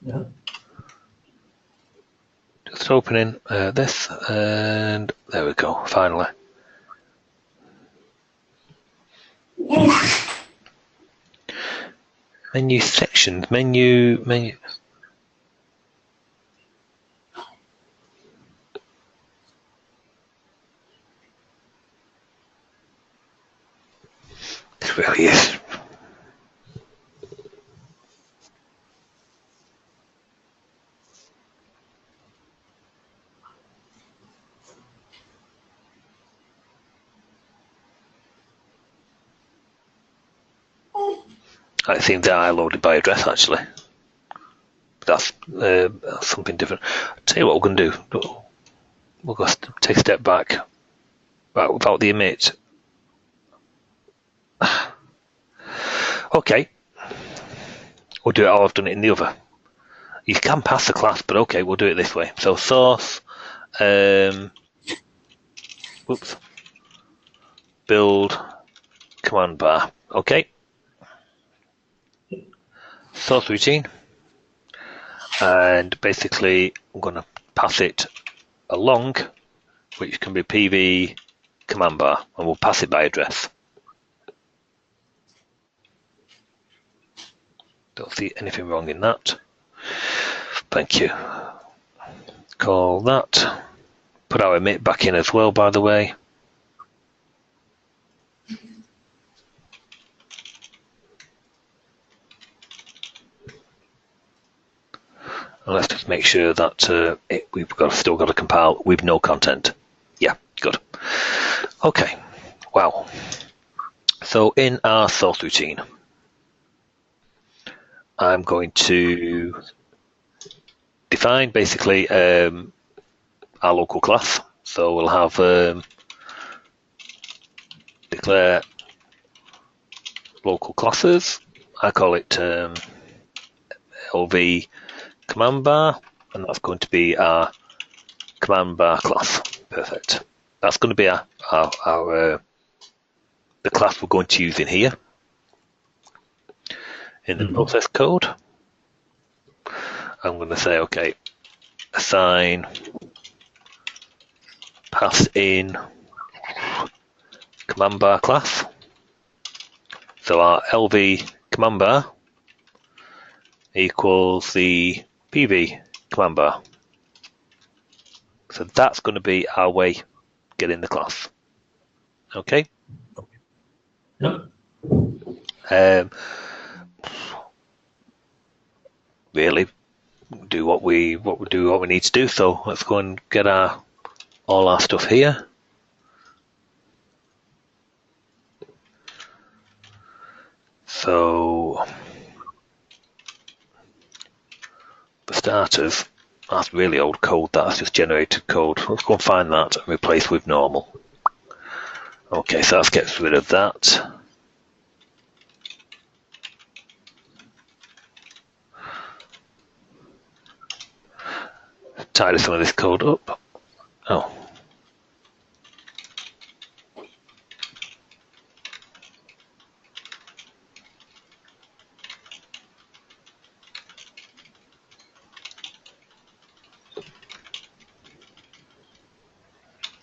Yeah. Just opening this, and there we go, finally. Menu sections, menu. It really is. It seems that I loaded by address actually. That's something different. I'll tell you what we're going to do. We'll go take a step back. Right, without the emit. Okay. We'll do it how I've done it in the other. You can pass the class, but okay, we'll do it this way. So source, whoops, build command bar. Okay. Source routine. And basically, I'm going to pass it along, which can be PV command bar, and we'll pass it by address. Don't see anything wrong in that. Thank you. Call that. Put our emit back in as well, by the way. And let's just make sure that we've still got to compile with no content. Yeah, good. Okay, wow. So in our source routine, I'm going to define basically our local class. So we'll have declare local classes. I call it LV command bar, and that's going to be our command bar class. Perfect. That's going to be our the class we're going to use in here in the process code. I'm going to say, okay, assign pass in command bar class. So our LV command bar equals the PV command bar. So that's going to be our way getting the class. Okay. Yep. Really do what we need to do. So let's go and get all our stuff here. So for starters, that's really old code. That's just generated code. Let's go and find that and replace with normal. Okay, so let's get rid of that. Tidy some of this code up. Oh.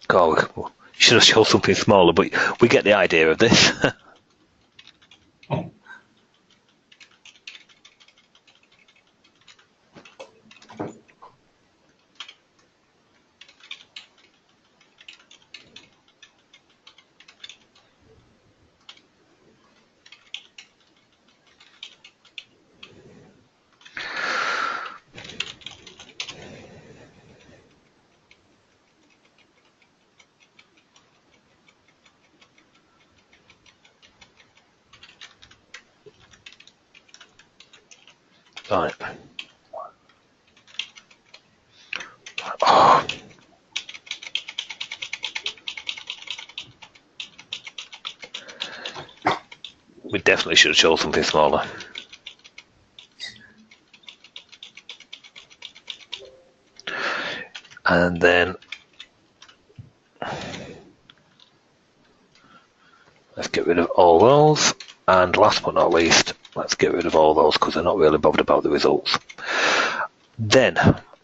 God, we should have shown something smaller, but we get the idea of this. Right. Oh. We definitely should have chosen something smaller. And then let's get rid of all those. And last but not least, let's get rid of all those because they're not really bothered about the results. Then,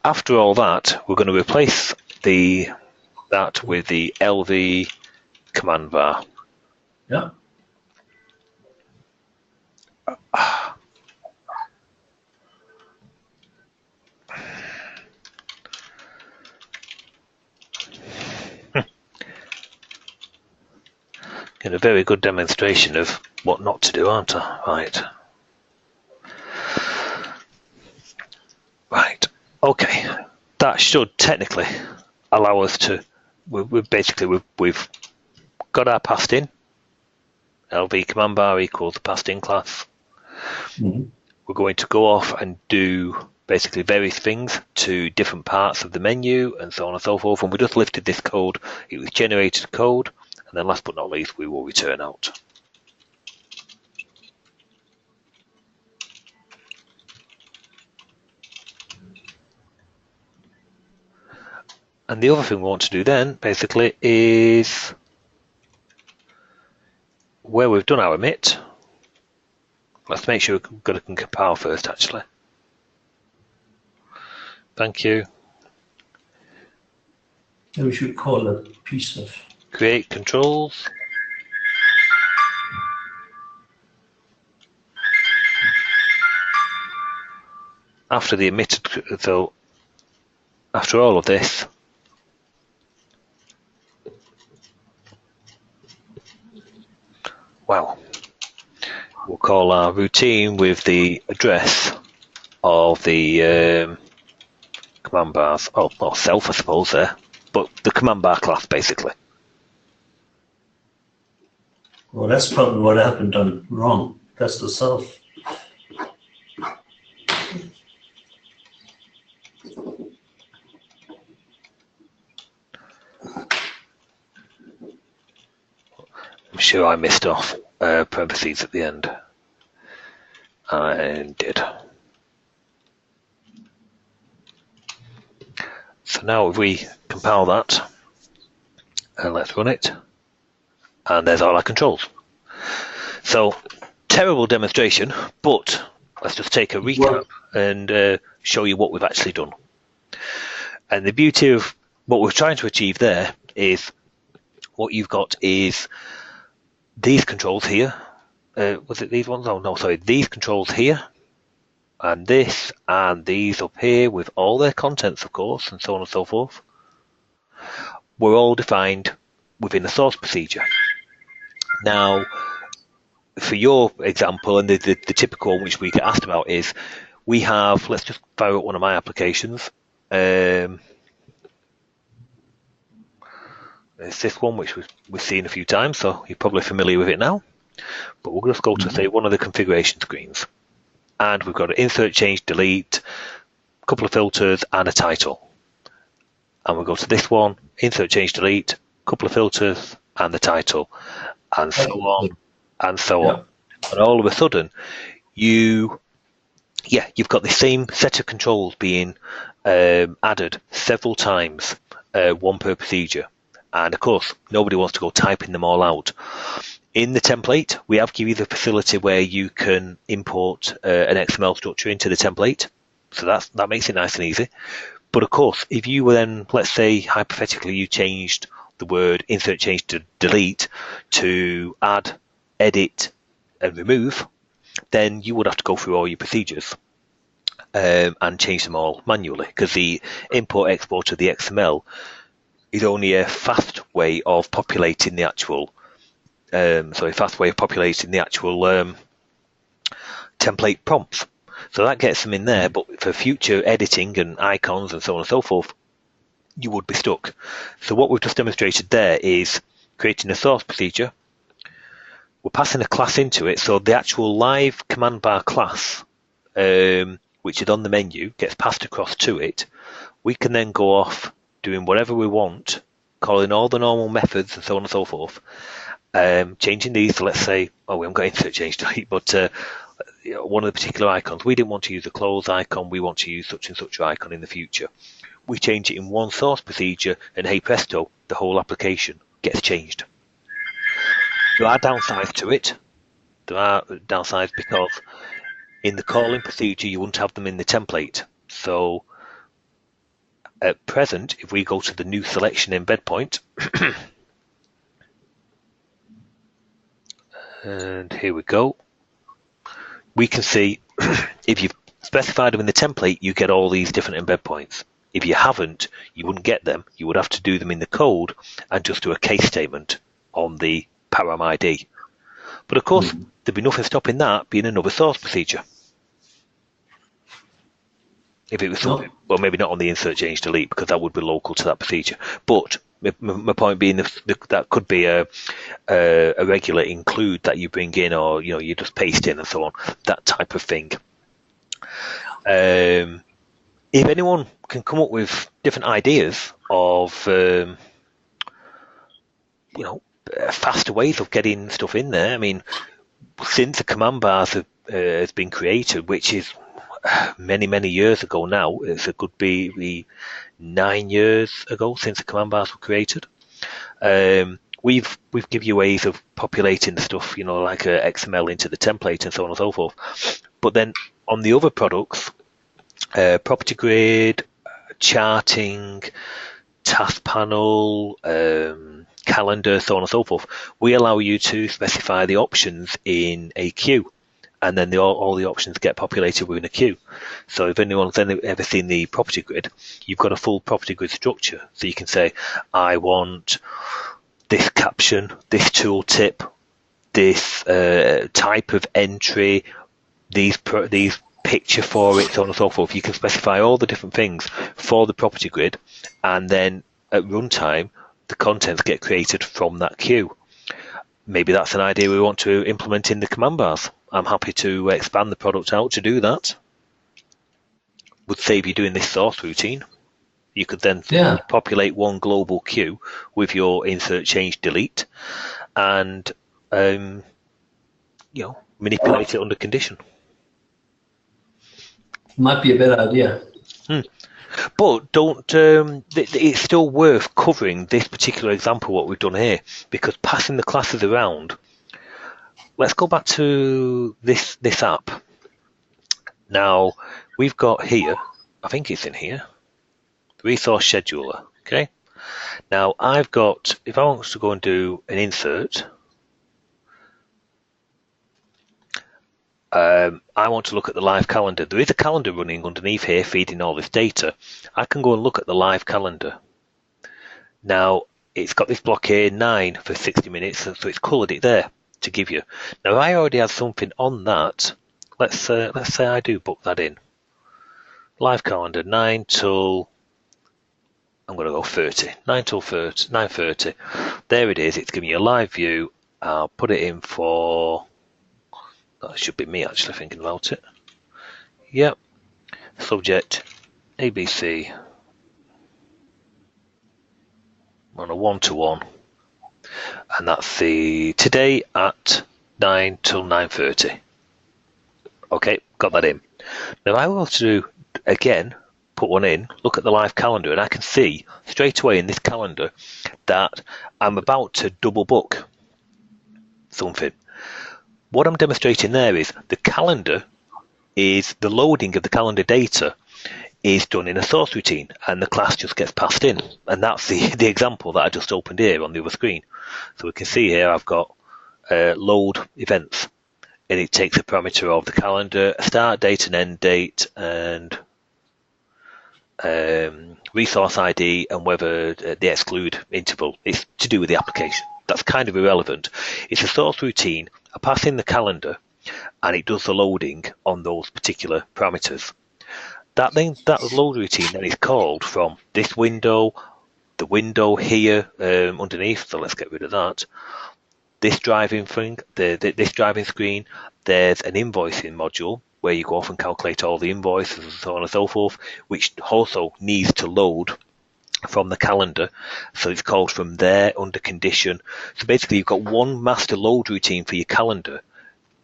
after all that, we're going to replace that with the LV command bar. Yeah. Get a very good demonstration of what not to do, aren't I? Right. Right. Okay. That should technically allow us to. We've got our passed in. LV command bar equals the passed in class. Mm-hmm. We're going to go off and do basically various things to different parts of the menu and so on and so forth. And we just lifted this code. It was generated code. And then last but not least, we will return out. And the other thing we want to do then, basically, is where we've done our emit, let's make sure we're going to compile first, actually. Thank you. We should call a piece of Create controls. After the emitted, so after all of this, well, we'll call our routine with the address of the command bars, or self, I suppose, there, but the command bar class, basically. Well, that's probably what happened done wrong. That's the self. I'm sure I missed off parentheses at the end. I did. So now if we compile that, and let's run it, and there's all our controls. So, terrible demonstration, but let's just take a recap and show you what we've actually done. And the beauty of what we're trying to achieve there is what you've got is these controls here. Was it these ones? Oh no, sorry, these controls here, and this, and these up here with all their contents, of course, and so on and so forth. We're all defined within a source procedure. Now, for your example, and the typical one which we get asked about is, we have, let's just fire up one of my applications. It's this one, which we've seen a few times, so you're probably familiar with it now. But we'll just go to, say, one of the configuration screens. And we've got an insert, change, delete, a couple of filters, and a title. And we'll go to this one, insert, change, delete, a couple of filters, and the title, and so on, and so on. And all of a sudden, you've got the same set of controls being added several times, one per procedure. And of course, nobody wants to go typing them all out. In the template, we have given you the facility where you can import an XML structure into the template. So that makes it nice and easy. But of course, if you were then, let's say, hypothetically, you changed the word insert, change to delete to add, edit, and remove, then you would have to go through all your procedures and change them all manually, because the import export of the XML is only a fast way of populating the actual template prompts. So that gets them in there, but for future editing and icons and so on and so forth, you would be stuck. So what we've just demonstrated there is creating a source procedure. We're passing a class into it, so the actual live command bar class, which is on the menu, gets passed across to it. We can then go off doing whatever we want, calling all the normal methods and so on and so forth, changing these. So let's say, we haven't got insert, change, delete, but one of the particular icons, we didn't want to use the close icon, we want to use such and such icon in the future. We change it in one source procedure, and hey presto, the whole application gets changed. There are downsides to it. There are downsides because in the calling procedure, you wouldn't have them in the template. So at present, if we go to the new selection embed point, and here we go, we can see if you've specified them in the template, you get all these different embed points. If you haven't, you wouldn't get them. You would have to do them in the code and just do a case statement on the param ID. But of course, there'd be nothing stopping that being another source procedure. If it was something, well, maybe not on the insert, change, delete, because that would be local to that procedure. But my point being, that could be a regular include that you bring in, or you just paste in and so on, that type of thing. If anyone can come up with different ideas of faster ways of getting stuff in there, I mean, since the command bars has been created, which is many years ago now. It could be 9 years ago since the command bars were created. We've given you ways of populating the stuff, like XML into the template and so on and so forth. But then on the other products, property grid, charting, task panel, calendar, so on and so forth, we allow you to specify the options in a queue, and then all the options get populated within a queue. So if anyone's ever seen the property grid, you've got a full property grid structure. So you can say, I want this caption, this tooltip, this type of entry, these picture for it, so on and so forth. You can specify all the different things for the property grid, and then at runtime, the contents get created from that queue. Maybe that's an idea we want to implement in the command bars. I'm happy to expand the product out to do that. Would save you doing this source routine. You could then populate one global queue with your insert, change, delete, and manipulate it under condition. Might be a better idea. But don't. It's still worth covering this particular example, what we've done here, because passing the classes around. Let's go back to this app. Now we've got here. I think it's in here. Resource scheduler. Okay. Now I've got. If I want to go and do an insert. I want to look at the live calendar. There is a calendar running underneath here feeding all this data. I can go and look at the live calendar. Now, it's got this block here, 9 for 60 minutes, so it's coloured it there to give you. Now, I already have something on that. Let's say I do book that in. Live calendar, 9 till, I'm going to go 30. 9 till 30, 9:30. There it is. It's giving you a live view. I'll put it in for... That should be me actually thinking about it. Yep. Subject ABC on a 1-to-1, and that's the today at 9 till 9:30. Okay, got that in. Now I will to do again. Put one in. Look at the live calendar, and I can see straight away in this calendar that I'm about to double book something. What I'm demonstrating there is the calendar is the loading of the calendar data is done in a source routine, and the class just gets passed in. And that's the example that I just opened here on the other screen. So we can see here I've got load events, and it takes a parameter of the calendar, a start date and end date, and resource ID, and whether the exclude interval is to do with the application. That's kind of irrelevant. It's a source routine. I pass in the calendar, and it does the loading on those particular parameters. That load routine then is called from this window, the window here underneath. So let's get rid of that. This driving thing, this driving screen. There's an invoicing module where you go off and calculate all the invoices and so on and so forth, which also needs to load from the calendar, so it's called from there under condition. So basically you've got one master load routine for your calendar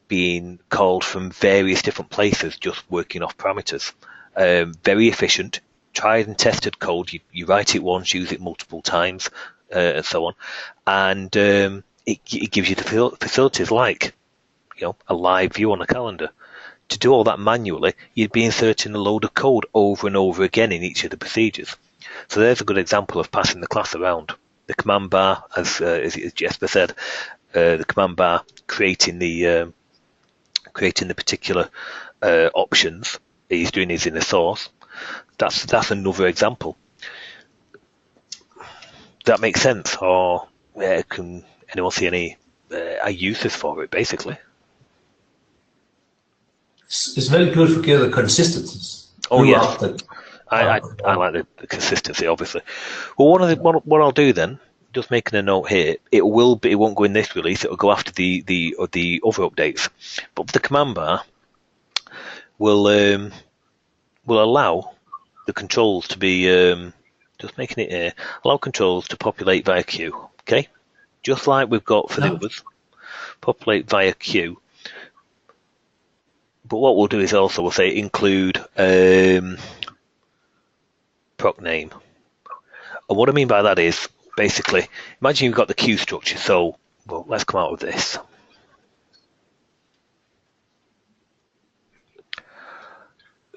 being called from various different places, just working off parameters. Very efficient, tried and tested code. You write it once, use it multiple times, and so on, and it gives you the facilities like a live view on a calendar. To do all that manually, you'd be inserting a load of code over and over again in each of the procedures. So there's a good example of passing the class around. The command bar, as Jesper said, the command bar creating the particular options he's doing is in the source. That's another example. That makes sense, or can anyone see any uses for it? Basically, it's very good for getting the consistency. Oh yeah. I like the consistency, obviously. Well, what I'll do then, just making a note here, it won't go in this release. It will go after the other updates. But the command bar will allow the controls to be just making it here. Allow controls to populate via queue. Okay, just like we've got for the others. Populate via queue. But what we'll do is also we'll say include proc name. And what I mean by that is basically imagine you've got the queue structure. So well, let's come out with this.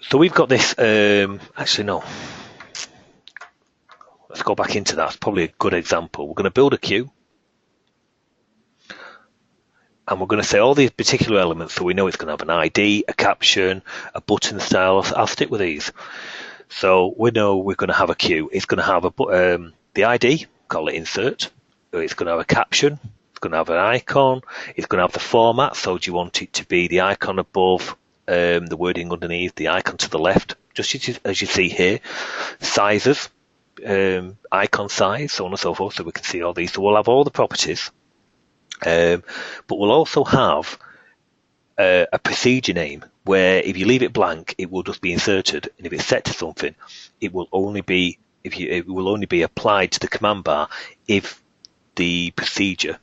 So we've got this. Actually, no. Let's go back into that. It's probably a good example. We're going to build a queue. And we're going to say all these particular elements, so we know it's going to have an ID, a caption, a button style. I'll stick with these. So we know we're going to have a queue. It's going to have the ID, call it insert. It's going to have a caption. It's going to have an icon. It's going to have the format. So do you want it to be the icon above, the wording underneath, the icon to the left, just as you see here. Sizes, icon size, so on and so forth, so we can see all these. So we'll have all the properties. But we'll also have a procedure name where if you leave it blank, it will just be inserted, and if it's set to something, it will only be applied to the command bar if the procedure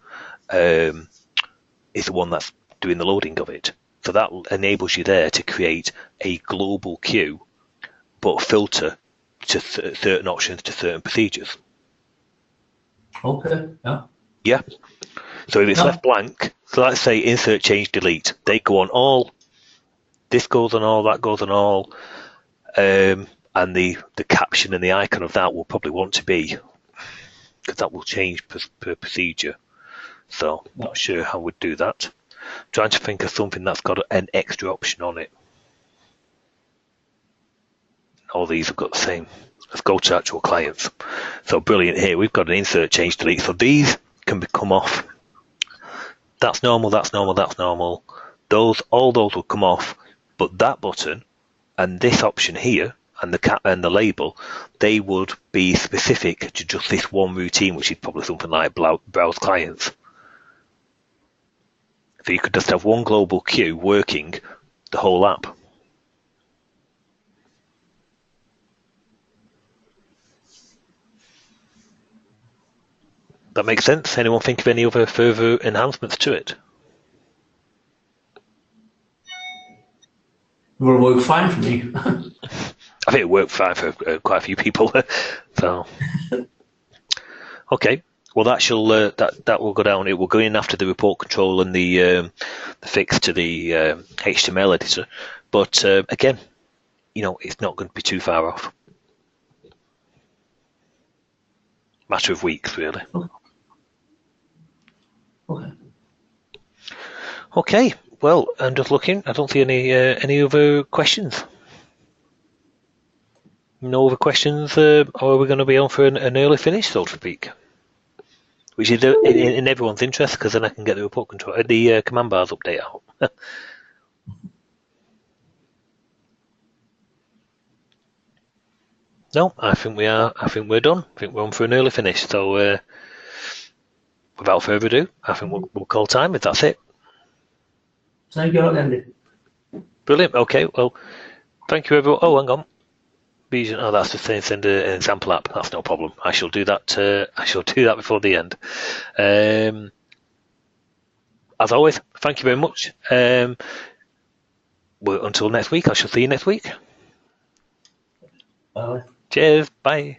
is the one that's doing the loading of it. So that enables you there to create a global queue, but filter to certain options to certain procedures. Okay. Yeah. Yeah. So if it's left blank, so let's say insert, change, delete, they go on all, this goes on all, that goes on all, and the caption and the icon of that will probably want to be, because that will change per procedure. So not sure how we'd do that. Trying to think of something that's got an extra option on it. All these have got the same. Let's go to actual clients. So brilliant here, we've got an insert, change, delete. So these can come off. That's normal, that's normal, that's normal. All those will come off, but that button and this option here and the label, they would be specific to just this one routine, which is probably something like browse clients. So you could just have one global queue working the whole app. That makes sense? Anyone think of any other further enhancements to it? It will work fine for me. I think it worked fine for quite a few people. So, okay. Well, that will go down. It will go in after the report control and the fix to the HTML editor. But again, it's not going to be too far off. Matter of weeks, really. Okay. Okay. Well, I'm just looking. I don't see any other questions. No other questions. Or are we going to be on for an early finish, so to speak? Which is in everyone's interest, because then I can get the report control, the command bars update out. No, I think we are. I think we're done. I think we're on for an early finish. So, without further ado, I think we'll call time if that's it. Thank you, Andy. Brilliant. Okay. Well, thank you, everyone. Oh, hang on. Oh, that's the same. Send an example app. That's no problem. I shall do that. I shall do that before the end. As always, thank you very much. Well, until next week, I shall see you next week. Bye. Cheers. Bye.